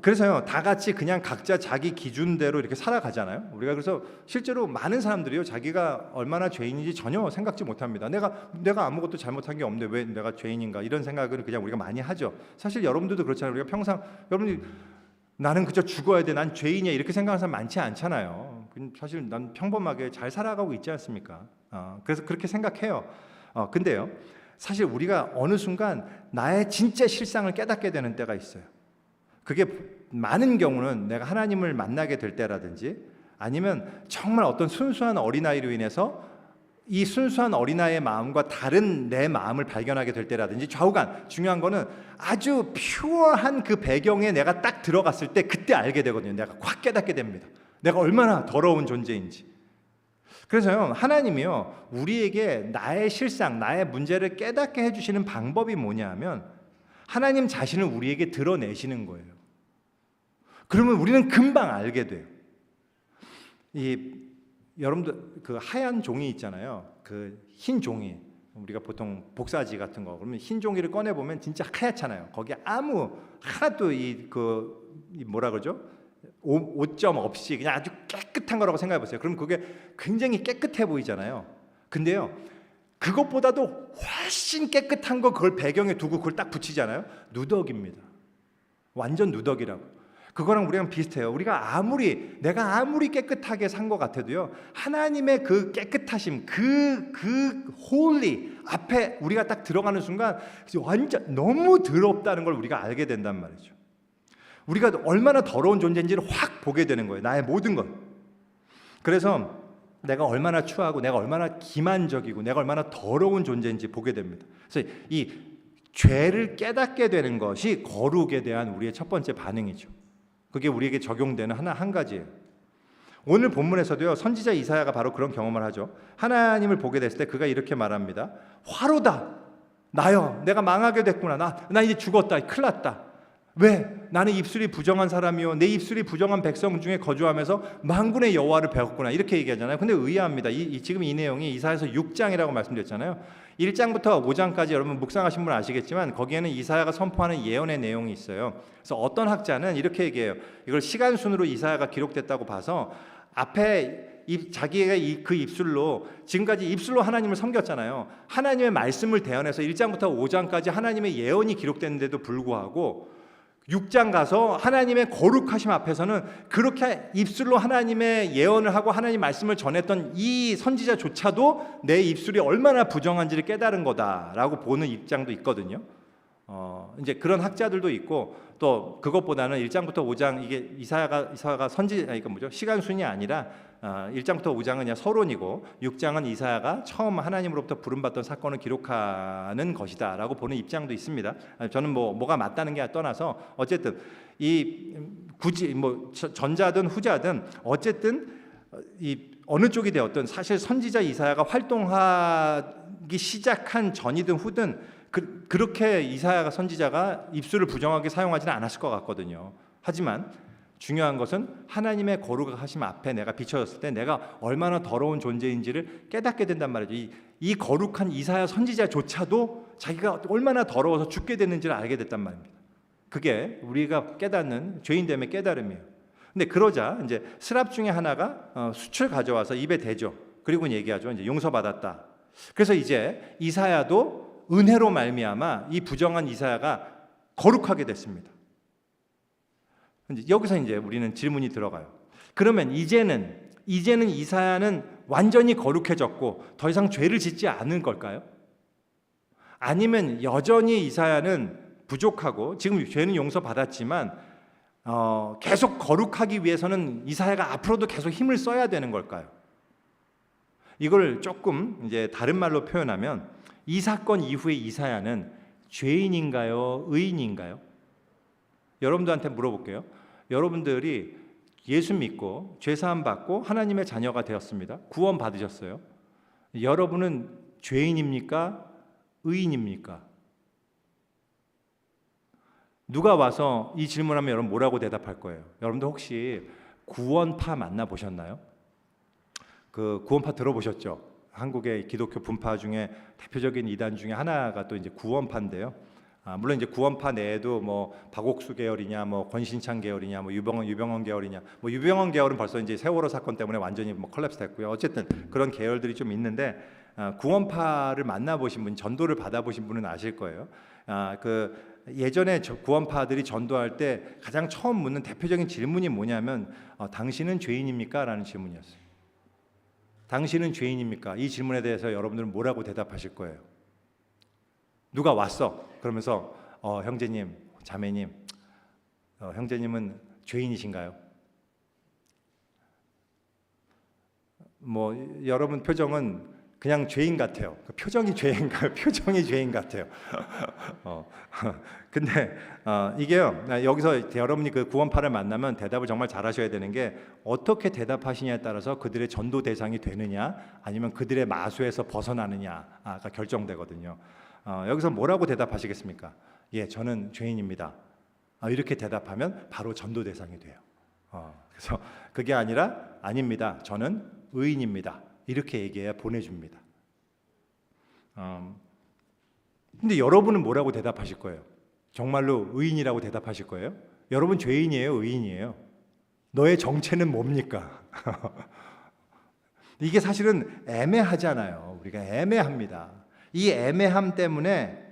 그래서요, 다 같이 그냥 각자 자기 기준대로 이렇게 살아가잖아요. 우리가 그래서 실제로 많은 사람들이요, 자기가 얼마나 죄인인지 전혀 생각지 못합니다. 내가 아무것도 잘못한 게 없는데 왜 내가 죄인인가, 이런 생각을 그냥 우리가 많이 하죠. 사실 여러분들도 그렇잖아요. 우리가 평상 여러분이 나는 그저 죽어야 돼, 난 죄인이야, 이렇게 생각하는 사람 많지 않잖아요. 사실 난 평범하게 잘 살아가고 있지 않습니까? 그래서 그렇게 생각해요. 근데요, 사실 우리가 어느 순간 나의 진짜 실상을 깨닫게 되는 때가 있어요. 그게 많은 경우는 내가 하나님을 만나게 될 때라든지, 아니면 정말 어떤 순수한 어린아이로 인해서 이 순수한 어린아이의 마음과 다른 내 마음을 발견하게 될 때라든지, 좌우간, 중요한 거는 아주 퓨어한 그 배경에 내가 딱 들어갔을 때 그때 알게 되거든요. 내가 확 깨닫게 됩니다. 내가 얼마나 더러운 존재인지. 그래서요, 하나님이요, 우리에게 나의 실상, 나의 문제를 깨닫게 해주시는 방법이 뭐냐 하면 하나님 자신을 우리에게 드러내시는 거예요. 그러면 우리는 금방 알게 돼요. 여러분들 그 하얀 종이 있잖아요. 그 흰 종이, 우리가 보통 복사지 같은 거, 그러면 흰 종이를 꺼내 보면 진짜 하얗잖아요. 거기에 하나도 뭐라 그러죠? 오점 없이 그냥 아주 깨끗한 거라고 생각해 보세요. 그럼 그게 굉장히 깨끗해 보이잖아요. 근데요, 그것보다도 훨씬 깨끗한 거 그걸 배경에 두고 그걸 딱 붙이잖아요. 누더기입니다. 완전 누더기라고. 그거랑 우리랑 비슷해요. 내가 아무리 깨끗하게 산 것 같아도요, 하나님의 그 깨끗하심, 그 홀리 앞에 우리가 딱 들어가는 순간 완전 너무 더럽다는 걸 우리가 알게 된단 말이죠. 우리가 얼마나 더러운 존재인지를 확 보게 되는 거예요. 나의 모든 것. 그래서 내가 얼마나 추하고 내가 얼마나 기만적이고 내가 얼마나 더러운 존재인지 보게 됩니다. 그래서 이 죄를 깨닫게 되는 것이 거룩에 대한 우리의 첫 번째 반응이죠. 그게 우리에게 적용되는 한 가지예요. 오늘 본문에서도요, 선지자 이사야가 바로 그런 경험을 하죠. 하나님을 보게 됐을 때 그가 이렇게 말합니다. 화로다. 나여, 내가 망하게 됐구나. 나 이제 죽었다. 큰일 났다. 왜? 나는 입술이 부정한 사람이요, 내 입술이 부정한 백성 중에 거주하면서 만군의 여호와를 배웠구나. 이렇게 얘기하잖아요. 근데 의아합니다. 지금 이 내용이 이사야서 6장이라고 말씀드렸잖아요. 1장부터 5장까지 여러분 묵상하신 분 아시겠지만 거기에는 이사야가 선포하는 예언의 내용이 있어요. 그래서 어떤 학자는 이렇게 얘기해요. 이걸 시간 순으로 이사야가 기록됐다고 봐서 앞에 자기가 그 입술로 지금까지 입술로 하나님을 섬겼잖아요. 하나님의 말씀을 대언해서 1장부터 5장까지 하나님의 예언이 기록됐는데도 불구하고 6장 가서 하나님의 거룩하심 앞에서는 그렇게 입술로 하나님의 예언을 하고 하나님 말씀을 전했던 이 선지자조차도 내 입술이 얼마나 부정한지를 깨달은 거다라고 보는 입장도 있거든요. 이제 그런 학자들도 있고, 또 그것보다는 1장부터 5장 이게 이사야가 시간 순이 아니라 1장부터 5장은 그냥 서론이고 6장은 이사야가 처음 하나님으로부터 부름받던 사건을 기록하는 것이다라고 보는 입장도 있습니다. 저는 뭐가 맞다는 게 떠나서 어쨌든 굳이 전자든 후자든 어쨌든 어느 쪽이 되었든 사실 선지자 이사야가 활동하기 시작한 전이든 후든 그렇게 이사야가 선지자가 입술을 부정하게 사용하지는 않았을 것 같거든요. 하지만 중요한 것은 하나님의 거룩하심 앞에 내가 비춰졌을 때 내가 얼마나 더러운 존재인지를 깨닫게 된단 말이죠. 이 거룩한 이사야 선지자조차도 자기가 얼마나 더러워서 죽게 됐는지를 알게 됐단 말입니다. 그게 우리가 깨닫는 죄인됨의 깨달음이에요. 근데 그러자 이제 스랍 중에 하나가 숯을 가져와서 입에 대죠. 그리고 얘기하죠. 이제 용서받았다. 그래서 이제 이사야도 은혜로 말미암아 이 부정한 이사야가 거룩하게 됐습니다. 여기서 이제 우리는 질문이 들어가요. 그러면 이제는 이사야는 완전히 거룩해졌고 더 이상 죄를 짓지 않은 걸까요? 아니면 여전히 이사야는 부족하고 지금 죄는 용서받았지만 계속 거룩하기 위해서는 이사야가 앞으로도 계속 힘을 써야 되는 걸까요? 이걸 조금 이제 다른 말로 표현하면 이 사건 이후에 이사야는 죄인인가요? 의인인가요? 여러분들한테 물어볼게요. 여러분들이 예수 믿고 죄사함 받고 하나님의 자녀가 되었습니다. 구원 받으셨어요. 여러분은 죄인입니까? 의인입니까? 누가 와서 이 질문하면 여러분 뭐라고 대답할 거예요? 여러분들 혹시 구원파 만나보셨나요? 그 구원파 들어보셨죠? 한국의 기독교 분파 중에 대표적인 이단 중에 하나가 또 이제 구원파인데요. 물론 이제 구원파 내에도 뭐 박옥수 계열이냐, 뭐 권신창 계열이냐, 뭐 유병헌 계열이냐, 뭐 유병헌 계열은 벌써 이제 세월호 사건 때문에 완전히 뭐 컬랩스됐고요. 어쨌든 그런 계열들이 좀 있는데 구원파를 만나보신 분, 전도를 받아보신 분은 아실 거예요. 그 예전에 구원파들이 전도할 때 가장 처음 묻는 대표적인 질문이 뭐냐면 당신은 죄인입니까? 라는 질문이었어요. 당신은 죄인입니까? 이 질문에 대해서 여러분들은 뭐라고 대답하실 거예요? 누가 왔어? 그러면서 형제님, 자매님, 형제님은 죄인이신가요? 뭐 여러분 표정은 그냥 죄인 같아요. 표정이 죄인가요? 표정이 죄인 같아요. 근데 이게요. 여기서 여러분이 그 구원파를 만나면 대답을 정말 잘하셔야 되는 게 어떻게 대답하시냐에 따라서 그들의 전도 대상이 되느냐, 아니면 그들의 마수에서 벗어나느냐가 결정되거든요. 여기서 뭐라고 대답하시겠습니까? 예, 저는 죄인입니다. 이렇게 대답하면 바로 전도 대상이 돼요. 그래서 그게 아니라 아닙니다. 저는 의인입니다. 이렇게 얘기해야 보내줍니다. 근데 여러분은 뭐라고 대답하실 거예요? 정말로 의인이라고 대답하실 거예요? 여러분 죄인이에요? 의인이에요? 너의 정체는 뭡니까? 이게 사실은 애매하잖아요. 우리가 애매합니다. 이 애매함 때문에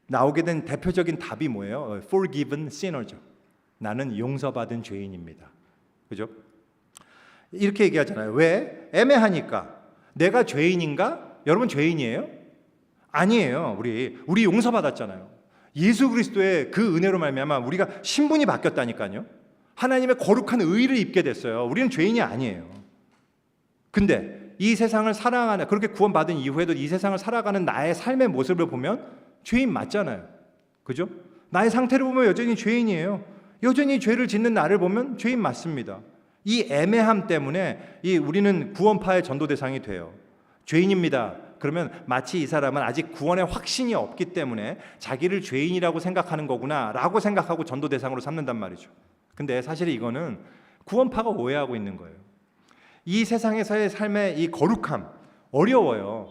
나오게 된 대표적인 답이 뭐예요? Forgiven sinner죠. 나는 용서받은 죄인입니다. 그죠? 이렇게 얘기하잖아요. 왜? 애매하니까. 내가 죄인인가? 여러분 죄인이에요? 아니에요. 우리 용서받았잖아요. 예수 그리스도의 그 은혜로 말미암아 우리가 신분이 바뀌었다니까요. 하나님의 거룩한 의를 입게 됐어요. 우리는 죄인이 아니에요. 근데 이 세상을 살아가는, 그렇게 구원받은 이후에도 이 세상을 살아가는 나의 삶의 모습을 보면 죄인 맞잖아요. 그죠? 나의 상태를 보면 여전히 죄인이에요. 여전히 죄를 짓는 나를 보면 죄인 맞습니다. 이 애매함 때문에 우리는 구원파의 전도 대상이 돼요. 죄인입니다. 그러면 마치 이 사람은 아직 구원의 확신이 없기 때문에 자기를 죄인이라고 생각하는 거구나 라고 생각하고 전도 대상으로 삼는단 말이죠. 근데 사실 이거는 구원파가 오해하고 있는 거예요. 이 세상에서의 삶의 이 거룩함 어려워요.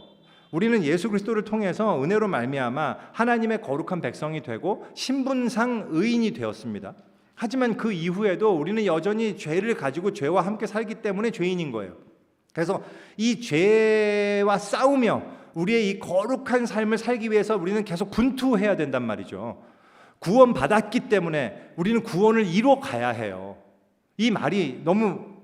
우리는 예수 그리스도를 통해서 은혜로 말미암아 하나님의 거룩한 백성이 되고 신분상 의인이 되었습니다. 하지만 그 이후에도 우리는 여전히 죄를 가지고 죄와 함께 살기 때문에 죄인인 거예요. 그래서 이 죄와 싸우며 우리의 이 거룩한 삶을 살기 위해서 우리는 계속 분투해야 된단 말이죠. 구원받았기 때문에 우리는 구원을 이뤄 가야 해요. 이 말이 너무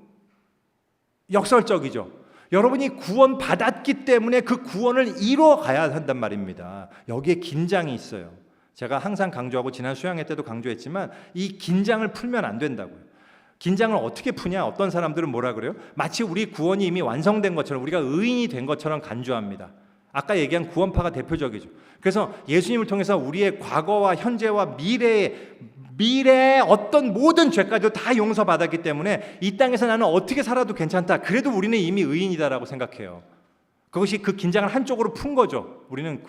역설적이죠. 여러분이 구원받았기 때문에 그 구원을 이뤄 가야 한단 말입니다. 여기에 긴장이 있어요. 제가 항상 강조하고 지난 수양회 때도 강조했지만 이 긴장을 풀면 안 된다고요. 긴장을 어떻게 푸냐? 어떤 사람들은 뭐라 그래요? 마치 우리 구원이 이미 완성된 것처럼, 우리가 의인이 된 것처럼 간주합니다. 아까 얘기한 구원파가 대표적이죠. 그래서 예수님을 통해서 우리의 과거와 현재와 미래의 어떤 모든 죄까지도 다 용서받았기 때문에 이 땅에서 나는 어떻게 살아도 괜찮다. 그래도 우리는 이미 의인이다라고 생각해요. 그것이 그 긴장을 한쪽으로 푼 거죠. 우리는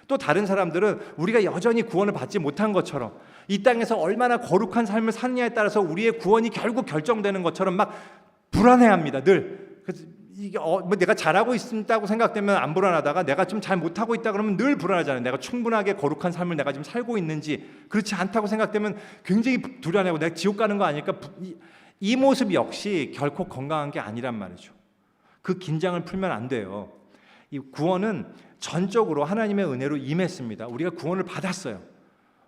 또 다른 사람들은 우리가 여전히 구원을 받지 못한 것처럼 이 땅에서 얼마나 거룩한 삶을 사느냐에 따라서 우리의 구원이 결국 결정되는 것처럼 막 불안해합니다. 늘. 그래서 이게 내가 잘하고 있다고 생각되면 안 불안하다가 내가 좀 잘 못하고 있다 그러면 늘 불안하잖아요. 내가 충분하게 거룩한 삶을 내가 지금 살고 있는지, 그렇지 않다고 생각되면 굉장히 불안해하고 내가 지옥 가는 거 아닐까. 이 모습 역시 결코 건강한 게 아니란 말이죠. 그 긴장을 풀면 안 돼요. 이 구원은 전적으로 하나님의 은혜로 임했습니다. 우리가 구원을 받았어요.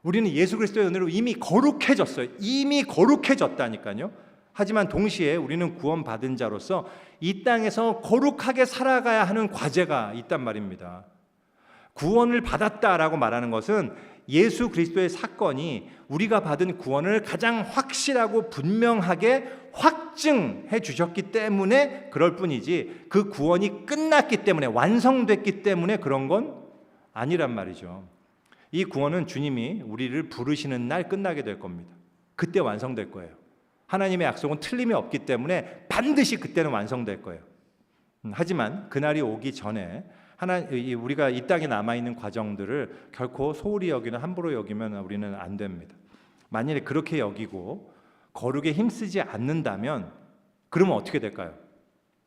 우리는 예수 그리스도의 은혜로 이미 거룩해졌어요. 이미 거룩해졌다니까요. 하지만 동시에 우리는 구원받은 자로서 이 땅에서 거룩하게 살아가야 하는 과제가 있단 말입니다. 구원을 받았다라고 말하는 것은 예수 그리스도의 사건이 우리가 받은 구원을 가장 확실하고 분명하게 확증해 주셨기 때문에 그럴 뿐이지, 그 구원이 끝났기 때문에, 완성됐기 때문에 그런 건 아니란 말이죠. 이 구원은 주님이 우리를 부르시는 날 끝나게 될 겁니다. 그때 완성될 거예요. 하나님의 약속은 틀림이 없기 때문에 반드시 그때는 완성될 거예요. 하지만 그날이 오기 전에 우리가 이 땅에 남아있는 과정들을 결코 소홀히 여기는, 함부로 여기면 우리는 안 됩니다. 만일에 그렇게 여기고 거룩에 힘쓰지 않는다면 그러면 어떻게 될까요?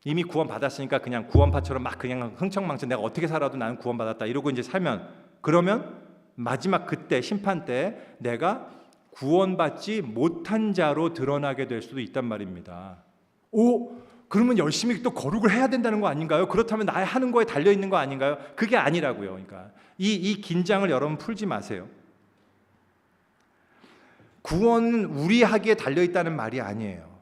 이미 구원 받았으니까 그냥 구원파처럼 막 그냥 흥청망청 내가 어떻게 살아도 나는 구원 받았다 이러고 이제 살면, 그러면 마지막 그때 심판 때 내가 구원받지 못한 자로 드러나게 될 수도 있단 말입니다. 그러면 열심히 또 거룩을 해야 된다는 거 아닌가요? 그렇다면 나의 하는 거에 달려 있는 거 아닌가요? 그게 아니라고요. 그러니까 이 긴장을 여러분 풀지 마세요. 구원은 우리 하기에 달려 있다는 말이 아니에요.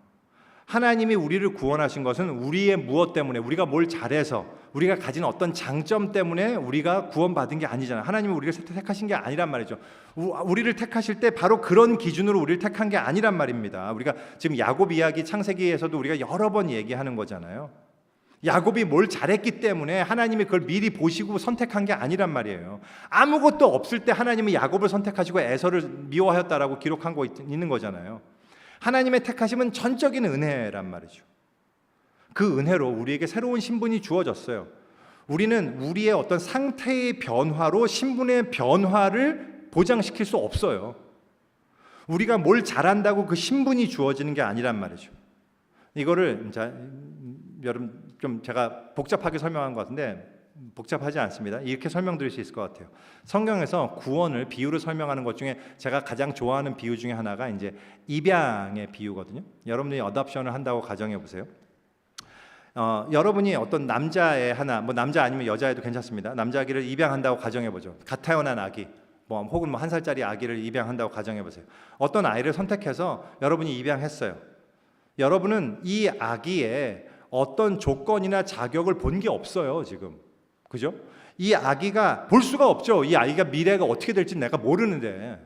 하나님이 우리를 구원하신 것은 우리의 무엇 때문에, 우리가 뭘 잘해서, 우리가 가진 어떤 장점 때문에 우리가 구원받은 게 아니잖아요. 하나님이 우리를 택하신 게 아니란 말이죠. 우리를 택하실 때 바로 그런 기준으로 우리를 택한 게 아니란 말입니다. 우리가 지금 야곱 이야기 창세기에서도 우리가 여러 번 얘기하는 거잖아요. 야곱이 뭘 잘했기 때문에 하나님이 그걸 미리 보시고 선택한 게 아니란 말이에요. 아무것도 없을 때 하나님은 야곱을 선택하시고 에서를 미워하였다라고 기록한 거 있는 거잖아요. 하나님의 택하심은 전적인 은혜란 말이죠. 그 은혜로 우리에게 새로운 신분이 주어졌어요. 우리는 우리의 어떤 상태의 변화로 신분의 변화를 보장시킬 수 없어요. 우리가 뭘 잘한다고 그 신분이 주어지는 게 아니란 말이죠. 이거를 여러분 좀 제가 복잡하게 설명한 것 같은데 복잡하지 않습니다. 이렇게 설명드릴 수 있을 것 같아요. 성경에서 구원을 비유로 설명하는 것 중에 제가 가장 좋아하는 비유 중에 하나가 이제 입양의 비유거든요. 여러분이 어답션을 한다고 가정해 보세요. 여러분이 어떤 남자애 하나, 뭐 남자 아니면 여자애도 괜찮습니다. 남자아기를 입양한다고 가정해 보죠. 갓 태어난 아기. 혹은 1살짜리 아기를 입양한다고 가정해 보세요. 어떤 아이를 선택해서 여러분이 입양했어요. 여러분은 이 아기의 어떤 조건이나 자격을 본 게 없어요, 지금. 그죠? 이 아기가 볼 수가 없죠. 이 아이가 미래가 어떻게 될지 내가 모르는데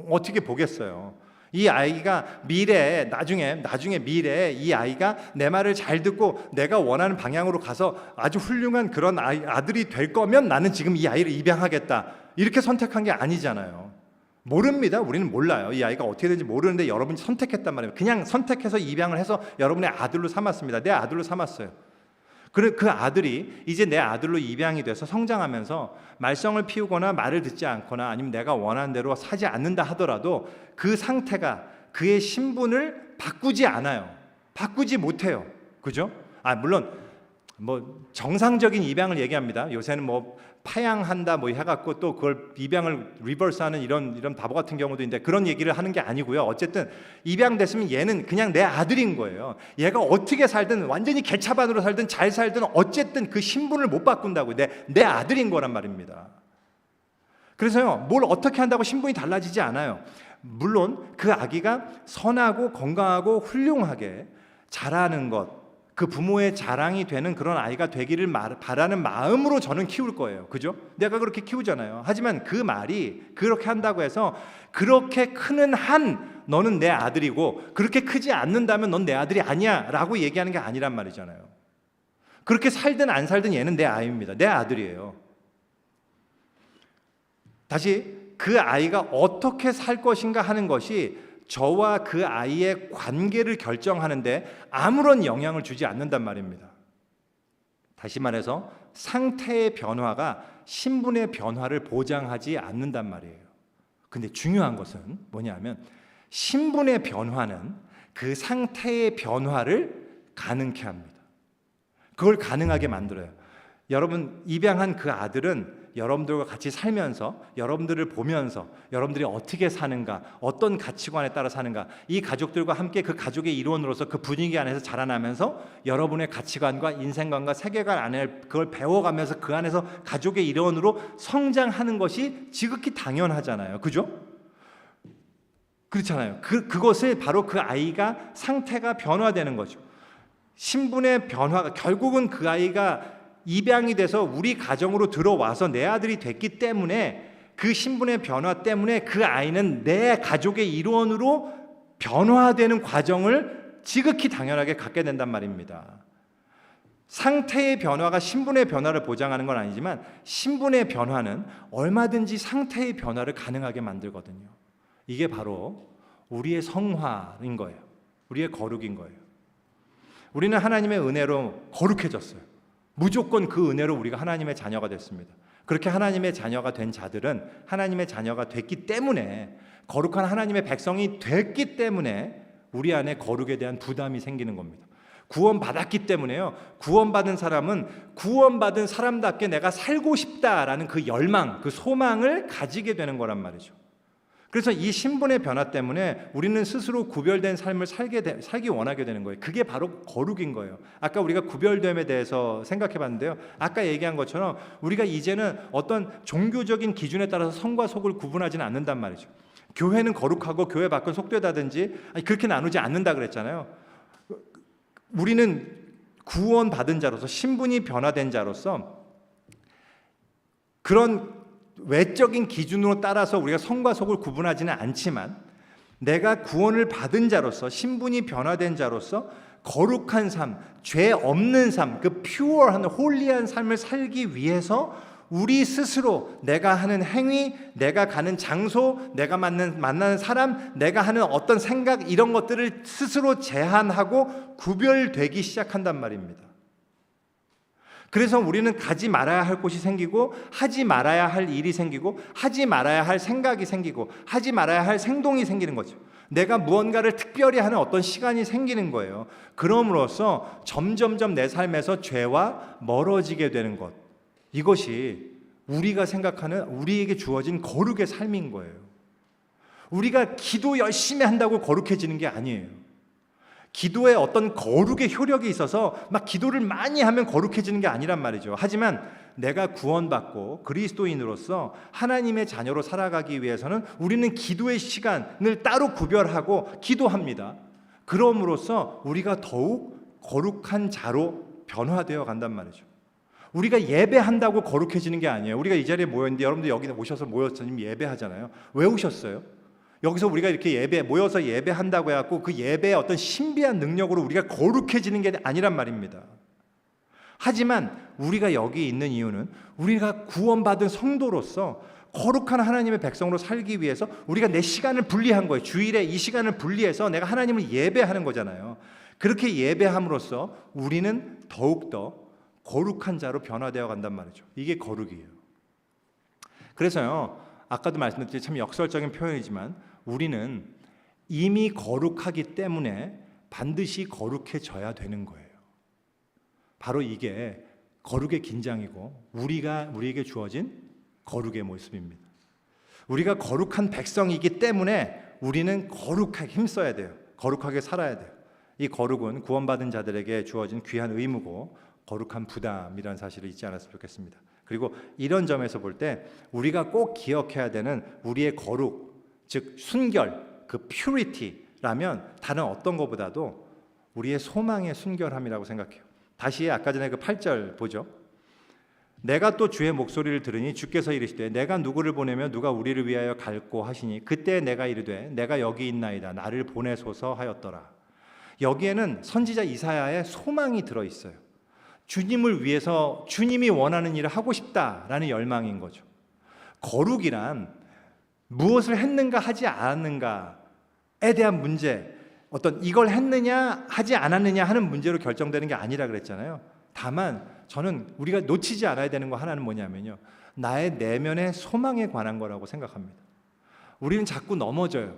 어떻게 보겠어요? 이 아이가 미래에 나중에 미래에 이 아이가 내 말을 잘 듣고 내가 원하는 방향으로 가서 아주 훌륭한 그런 아들이 될 거면 나는 지금 이 아이를 입양하겠다. 이렇게 선택한 게 아니잖아요. 모릅니다. 우리는 몰라요. 이 아이가 어떻게 되는지 모르는데 여러분이 선택했단 말이에요. 그냥 선택해서 입양을 해서 여러분의 아들로 삼았습니다. 내 아들로 삼았어요. 그 아들이 이제 내 아들로 입양이 돼서 성장하면서 말썽을 피우거나 말을 듣지 않거나 아니면 내가 원하는 대로 사지 않는다 하더라도 그 상태가 그의 신분을 바꾸지 않아요. 바꾸지 못해요. 그죠? 물론 정상적인 입양을 얘기합니다. 요새는 파양한다 해갖고 또 그걸 입양을 리버스하는 이런 바보 같은 경우도 있는데 그런 얘기를 하는 게 아니고요. 어쨌든 입양됐으면 얘는 그냥 내 아들인 거예요. 얘가 어떻게 살든 완전히 개차반으로 살든 잘 살든 어쨌든 그 신분을 못 바꾼다고 내 아들인 거란 말입니다. 그래서요, 뭘 어떻게 한다고 신분이 달라지지 않아요. 물론 그 아기가 선하고 건강하고 훌륭하게 자라는 것, 그 부모의 자랑이 되는 그런 아이가 되기를 바라는 마음으로 저는 키울 거예요. 그죠? 내가 그렇게 키우잖아요. 하지만 그 말이 그렇게 한다고 해서 그렇게 크는 한 너는 내 아들이고 그렇게 크지 않는다면 넌 내 아들이 아니야 라고 얘기하는 게 아니란 말이잖아요. 그렇게 살든 안 살든 얘는 내 아이입니다. 내 아들이에요. 다시 그 아이가 어떻게 살 것인가 하는 것이 저와 그 아이의 관계를 결정하는데 아무런 영향을 주지 않는단 말입니다. 다시 말해서 상태의 변화가 신분의 변화를 보장하지 않는단 말이에요. 근데 중요한 것은 뭐냐면 신분의 변화는 그 상태의 변화를 가능케 합니다. 그걸 가능하게 만들어요. 여러분 입양한 그 아들은 여러분들과 같이 살면서 여러분들을 보면서 여러분들이 어떻게 사는가, 어떤 가치관에 따라 사는가, 이 가족들과 함께 그 가족의 일원으로서 그 분위기 안에서 자라나면서 여러분의 가치관과 인생관과 세계관 안에 그걸 배워가면서 그 안에서 가족의 일원으로 성장하는 것이 지극히 당연하잖아요. 그죠? 그렇잖아요. 그것을 바로 그 아이가 상태가 변화되는 거죠. 신분의 변화가 결국은 그 아이가 입양이 돼서 우리 가정으로 들어와서 내 아들이 됐기 때문에 그 신분의 변화 때문에 그 아이는 내 가족의 일원으로 변화되는 과정을 지극히 당연하게 갖게 된단 말입니다. 상태의 변화가 신분의 변화를 보장하는 건 아니지만 신분의 변화는 얼마든지 상태의 변화를 가능하게 만들거든요. 이게 바로 우리의 성화인 거예요. 우리의 거룩인 거예요. 우리는 하나님의 은혜로 거룩해졌어요. 무조건 그 은혜로 우리가 하나님의 자녀가 됐습니다. 그렇게 하나님의 자녀가 된 자들은 하나님의 자녀가 됐기 때문에 거룩한 하나님의 백성이 됐기 때문에 우리 안에 거룩에 대한 부담이 생기는 겁니다. 구원받았기 때문에요. 구원받은 사람은 구원받은 사람답게 내가 살고 싶다라는 그 열망, 그 소망을 가지게 되는 거란 말이죠. 그래서 이 신분의 변화 때문에 우리는 스스로 구별된 삶을 살기 원하게 되는 거예요. 그게 바로 거룩인 거예요. 아까 우리가 구별됨에 대해서 생각해 봤는데요. 아까 얘기한 것처럼 우리가 이제는 어떤 종교적인 기준에 따라서 성과 속을 구분하지는 않는단 말이죠. 교회는 거룩하고 교회 밖은 속되다든지 그렇게 나누지 않는다 그랬잖아요. 우리는 구원받은 자로서 신분이 변화된 자로서 그런 외적인 기준으로 따라서 우리가 성과 속을 구분하지는 않지만 내가 구원을 받은 자로서 신분이 변화된 자로서 거룩한 삶, 죄 없는 삶, 그 퓨어한 홀리한 삶을 살기 위해서 우리 스스로 내가 하는 행위, 내가 가는 장소, 내가 만나는 사람, 내가 하는 어떤 생각 이런 것들을 스스로 제한하고 구별되기 시작한단 말입니다. 그래서 우리는 가지 말아야 할 곳이 생기고 하지 말아야 할 일이 생기고 하지 말아야 할 생각이 생기고 하지 말아야 할 행동이 생기는 거죠. 내가 무언가를 특별히 하는 어떤 시간이 생기는 거예요. 그럼으로써 점점점 내 삶에서 죄와 멀어지게 되는 것, 이것이 우리가 생각하는 우리에게 주어진 거룩의 삶인 거예요. 우리가 기도 열심히 한다고 거룩해지는 게 아니에요. 기도에 어떤 거룩의 효력이 있어서 막 기도를 많이 하면 거룩해지는 게 아니란 말이죠. 하지만 내가 구원받고 그리스도인으로서 하나님의 자녀로 살아가기 위해서는 우리는 기도의 시간을 따로 구별하고 기도합니다. 그럼으로써 우리가 더욱 거룩한 자로 변화되어 간단 말이죠. 우리가 예배한다고 거룩해지는 게 아니에요. 우리가 이 자리에 모였는데 여러분들 여기 오셔서 모여서 예배하잖아요. 왜 오셨어요? 여기서 우리가 이렇게 모여서 예배한다고 해갖고 그 예배의 어떤 신비한 능력으로 우리가 거룩해지는 게 아니란 말입니다. 하지만 우리가 여기 있는 이유는 우리가 구원받은 성도로서 거룩한 하나님의 백성으로 살기 위해서 우리가 내 시간을 분리한 거예요. 주일에 이 시간을 분리해서 내가 하나님을 예배하는 거잖아요. 그렇게 예배함으로써 우리는 더욱더 거룩한 자로 변화되어 간단 말이죠. 이게 거룩이에요. 그래서요, 아까도 말씀드렸듯이 참 역설적인 표현이지만 우리는 이미 거룩하기 때문에 반드시 거룩해져야 되는 거예요. 바로 이게 거룩의 긴장이고 우리에게 주어진 거룩의 모습입니다. 우리가 거룩한 백성이기 때문에 우리는 거룩하게 힘써야 돼요. 거룩하게 살아야 돼요. 이 거룩은 구원받은 자들에게 주어진 귀한 의무고 거룩한 부담이라는 사실을 잊지 않았으면 좋겠습니다. 그리고 이런 점에서 볼 때 우리가 꼭 기억해야 되는 우리의 거룩, 즉 순결, 그 퓨리티라면 다른 어떤 것보다도 우리의 소망의 순결함이라고 생각해요. 다시 아까 전에 그 8절 보죠. 내가 또 주의 목소리를 들으니 주께서 이르시되 내가 누구를 보내며 누가 우리를 위하여 갈고 하시니 그때 내가 이르되 내가 여기 있나이다 나를 보내소서 하였더라. 여기에는 선지자 이사야의 소망이 들어있어요. 주님을 위해서 주님이 원하는 일을 하고 싶다라는 열망인 거죠. 거룩이란 무엇을 했는가 하지 않았는가에 대한 문제, 어떤 이걸 했느냐 하지 않았느냐 하는 문제로 결정되는 게 아니라 그랬잖아요. 다만 저는 우리가 놓치지 않아야 되는 거 하나는 뭐냐면요, 나의 내면의 소망에 관한 거라고 생각합니다. 우리는 자꾸 넘어져요.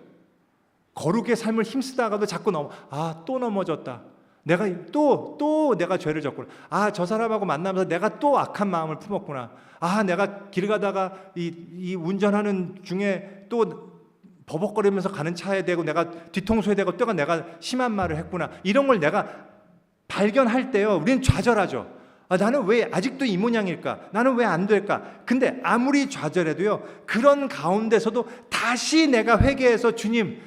거룩의 삶을 힘쓰다가도 자꾸 또 넘어졌다. 내가 또 내가 죄를 졌구나. 저 사람하고 만나면서 내가 또 악한 마음을 품었구나. 내가 길 가다가 이 운전하는 중에 또 버벅거리면서 가는 차에 대고 내가 뒤통수에 대고 또 내가 심한 말을 했구나. 이런 걸 내가 발견할 때요, 우리는 좌절하죠. 나는 왜 아직도 이 모양일까? 나는 왜 안 될까? 근데 아무리 좌절해도요, 그런 가운데서도 다시 내가 회개해서 주님,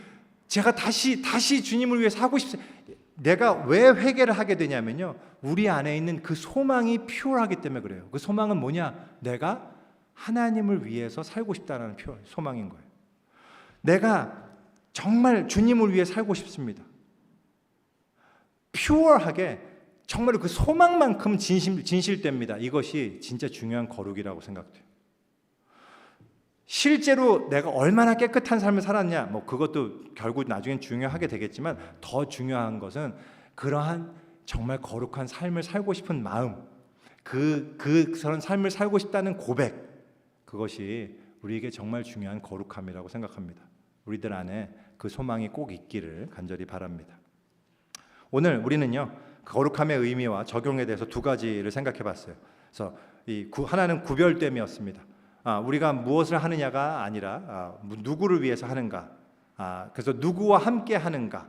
제가 다시 주님을 위해서 하고 싶어요. 내가 왜 회개를 하게 되냐면요, 우리 안에 있는 그 소망이 퓨어하기 때문에 그래요. 그 소망은 뭐냐? 내가 하나님을 위해서 살고 싶다는 소망인 거예요. 내가 정말 주님을 위해 살고 싶습니다. 퓨어하게 정말 그 소망만큼 진실됩니다. 이것이 진짜 중요한 거룩이라고 생각돼요. 실제로 내가 얼마나 깨끗한 삶을 살았냐, 그것도 결국 나중엔 중요하게 되겠지만 더 중요한 것은 그러한 정말 거룩한 삶을 살고 싶은 마음, 그런 삶을 살고 싶다는 고백, 그것이 우리에게 정말 중요한 거룩함이라고 생각합니다. 우리들 안에 그 소망이 꼭 있기를 간절히 바랍니다. 오늘 우리는요, 거룩함의 의미와 적용에 대해서 두 가지를 생각해 봤어요. 그래서 하나는 구별됨이었습니다. 우리가 무엇을 하느냐가 아니라 누구를 위해서 하는가, 그래서 누구와 함께 하는가.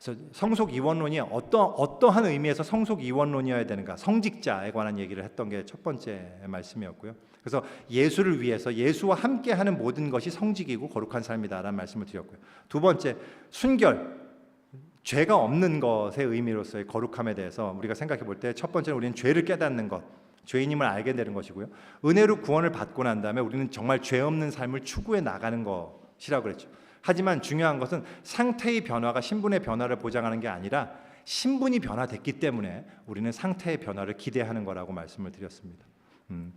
그래서 성속 이원론이 어떠한 의미에서 성속 이원론이어야 되는가, 성직자에 관한 얘기를 했던 게 첫 번째 말씀이었고요. 그래서 예수를 위해서 예수와 함께 하는 모든 것이 성직이고 거룩한 삶이다라는 말씀을 드렸고요. 두 번째, 순결, 죄가 없는 것의 의미로서의 거룩함에 대해서 우리가 생각해 볼 때 첫 번째는 우리는 죄를 깨닫는 것, 죄인임을 알게 되는 것이고요. 은혜로 구원을 받고 난 다음에 우리는 정말 죄 없는 삶을 추구해 나가는 것이라고 그랬죠. 하지만 중요한 것은 상태의 변화가 신분의 변화를 보장하는 게 아니라 신분이 변화됐기 때문에 우리는 상태의 변화를 기대하는 거라고 말씀을 드렸습니다.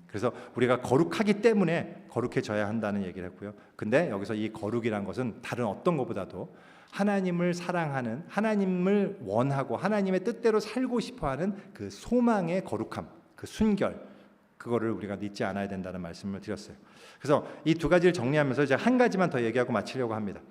그래서 우리가 거룩하기 때문에 거룩해져야 한다는 얘기를 했고요. 근데 여기서 이 거룩이란 것은 다른 어떤 것보다도 하나님을 사랑하는, 하나님을 원하고 하나님의 뜻대로 살고 싶어하는 그 소망의 거룩함, 그 순결, 그거를 우리가 잊지 않아야 된다는 말씀을 드렸어요. 그래서 이 두 가지를 정리하면서 이제 한 가지만 더 얘기하고 마치려고 합니다.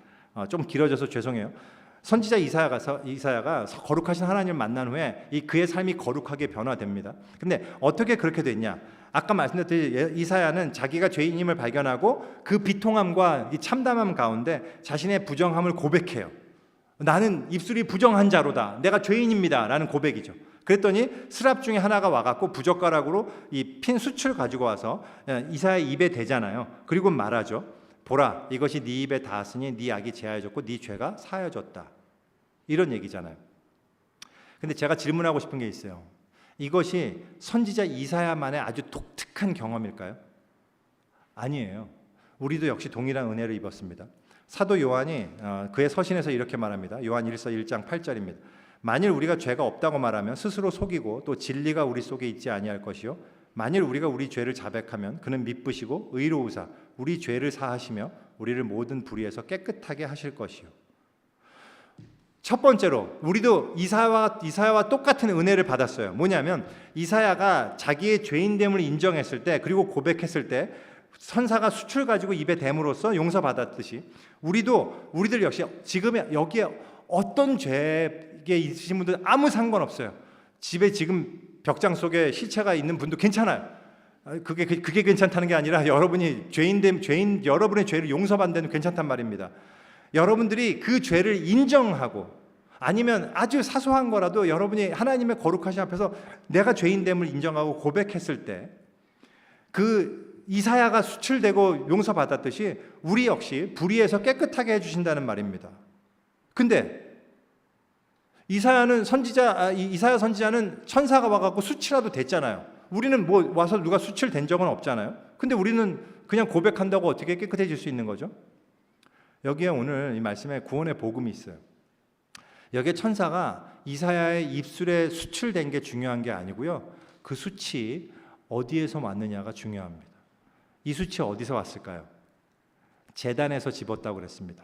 좀 길어져서 죄송해요. 선지자 이사야가 거룩하신 하나님을 만난 후에 그의 삶이 거룩하게 변화됩니다. 근데 어떻게 그렇게 됐냐? 아까 말씀드렸듯이 이사야는 자기가 죄인임을 발견하고 그 비통함과 이 참담함 가운데 자신의 부정함을 고백해요. 나는 입술이 부정한 자로다. 내가 죄인입니다. 라는 고백이죠. 그랬더니 스랍 중에 하나가 와갖고 부젓가락으로 이 핀 숯을 가지고 와서 이사야의 입에 대잖아요. 그리고 말하죠. 보라, 이것이 네 입에 닿았으니 네 악이 제하여졌고 네 죄가 사하여졌다. 이런 얘기잖아요. 근데 제가 질문하고 싶은 게 있어요. 이것이 선지자 이사야만의 아주 독특한 경험일까요? 아니에요. 우리도 역시 동일한 은혜를 입었습니다. 사도 요한이 그의 서신에서 이렇게 말합니다. 요한 1서 1장 8절입니다. 만일 우리가 죄가 없다고 말하면 스스로 속이고 또 진리가 우리 속에 있지 아니할 것이요 만일 우리가 우리 죄를 자백하면 그는 미쁘시고 의로우사 우리 죄를 사하시며 우리를 모든 불의에서 깨끗하게 하실 것이요. 첫 번째로 우리도 이사야와 똑같은 은혜를 받았어요. 뭐냐면 이사야가 자기의 죄인됨을 인정했을 때 그리고 고백했을 때 선사가 숯을 가지고 입에 댐으로써 용서받았듯이 우리들 역시 지금 여기에 어떤 죄에 있으신 분들 아무 상관없어요. 집에 지금 벽장 속에 시체가 있는 분도 괜찮아요. 그게 괜찮다는 게 아니라 여러분이 여러분의 죄를 용서받는 데는 괜찮단 말입니다. 여러분들이 그 죄를 인정하고 아니면 아주 사소한 거라도 여러분이 하나님의 거룩하신 앞에서 내가 죄인됨을 인정하고 고백했을 때 그 이사야가 수출되고 용서받았듯이 우리 역시 불의에서 깨끗하게 해주신다는 말입니다. 근데 이사야 선지자는 천사가 와갖고 수치라도 됐잖아요. 우리는 뭐 와서 누가 수출된 적은 없잖아요. 근데 우리는 그냥 고백한다고 어떻게 깨끗해질 수 있는 거죠? 여기에 오늘 이 말씀에 구원의 복음이 있어요. 여기에 천사가 이사야의 입술에 수출된 게 중요한 게 아니고요. 그 수치 어디에서 왔느냐가 중요합니다. 이 수치 어디서 왔을까요? 제단에서 집었다고 그랬습니다.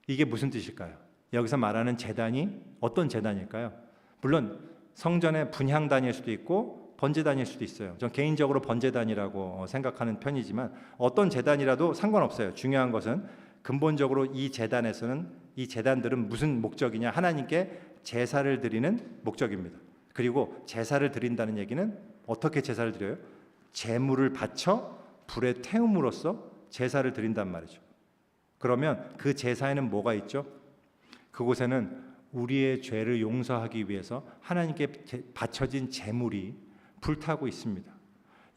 이게 무슨 뜻일까요? 여기서 말하는 제단이 어떤 제단일까요? 물론 성전의 분향단일 수도 있고 번제단일 수도 있어요. 전 개인적으로 번제단이라고 생각하는 편이지만 어떤 제단이라도 상관없어요. 중요한 것은 근본적으로 이 제단들은 무슨 목적이냐? 하나님께 제사를 드리는 목적입니다. 그리고 제사를 드린다는 얘기는 어떻게 제사를 드려요? 제물을 바쳐 불에 태움으로써 제사를 드린단 말이죠. 그러면 그 제사에는 뭐가 있죠? 그곳에는 우리의 죄를 용서하기 위해서 하나님께 바쳐진 제물이 불타고 있습니다.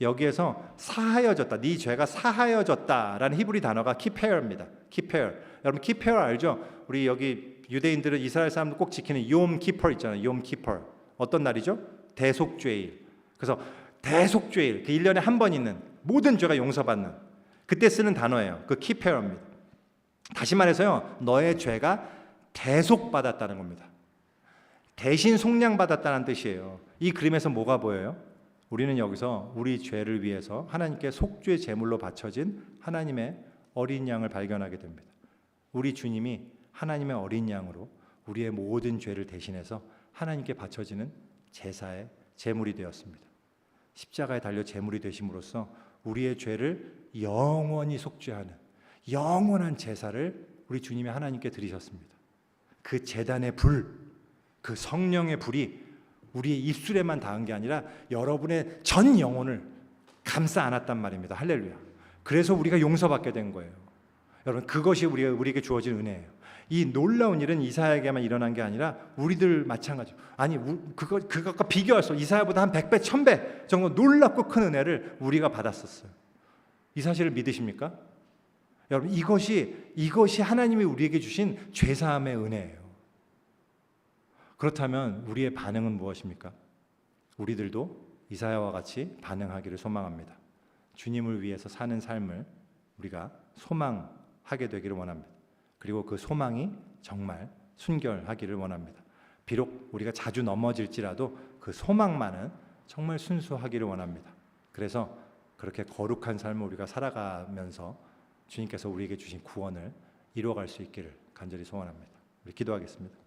여기에서 사하여졌다, 네 죄가 사하여졌다라는 히브리 단어가 키페어입니다. 키페어. 여러분 키페어 알죠? 우리 여기 유대인들은 이스라엘 사람들 꼭 지키는 욤 키퍼 있잖아요. 욤 키퍼. 어떤 날이죠? 대속죄일. 그래서 대속죄일, 그 1년에 한 번 있는 모든 죄가 용서받는 그때 쓰는 단어예요. 그 키페어입니다. 다시 말해서요, 너의 죄가 대속받았다는 겁니다. 대신 속량받았다는 뜻이에요. 이 그림에서 뭐가 보여요? 우리는 여기서 우리 죄를 위해서 하나님께 속죄 제물로 바쳐진 하나님의 어린 양을 발견하게 됩니다. 우리 주님이 하나님의 어린 양으로 우리의 모든 죄를 대신해서 하나님께 바쳐지는 제사의 제물이 되었습니다. 십자가에 달려 제물이 되심으로써 우리의 죄를 영원히 속죄하는 영원한 제사를 우리 주님이 하나님께 드리셨습니다. 그 제단의 불, 그 성령의 불이 우리의 입술에만 닿은 게 아니라 여러분의 전 영혼을 감싸 안았단 말입니다. 할렐루야. 그래서 우리가 용서받게 된 거예요. 여러분, 그것이 우리에게 주어진 은혜예요. 이 놀라운 일은 이사야에게만 일어난 게 아니라 우리들 마찬가지예요. 아니, 그것과 비교할 수 없어요. 이사야보다 한 100배, 1000배 정도 놀랍고 큰 은혜를 우리가 받았었어요. 이 사실을 믿으십니까? 여러분, 이것이 하나님이 우리에게 주신 죄사함의 은혜예요. 그렇다면 우리의 반응은 무엇입니까? 우리들도 이사야와 같이 반응하기를 소망합니다. 주님을 위해서 사는 삶을 우리가 소망하게 되기를 원합니다. 그리고 그 소망이 정말 순결하기를 원합니다. 비록 우리가 자주 넘어질지라도 그 소망만은 정말 순수하기를 원합니다. 그래서 그렇게 거룩한 삶을 우리가 살아가면서 주님께서 우리에게 주신 구원을 이루어갈 수 있기를 간절히 소원합니다. 우리 기도하겠습니다.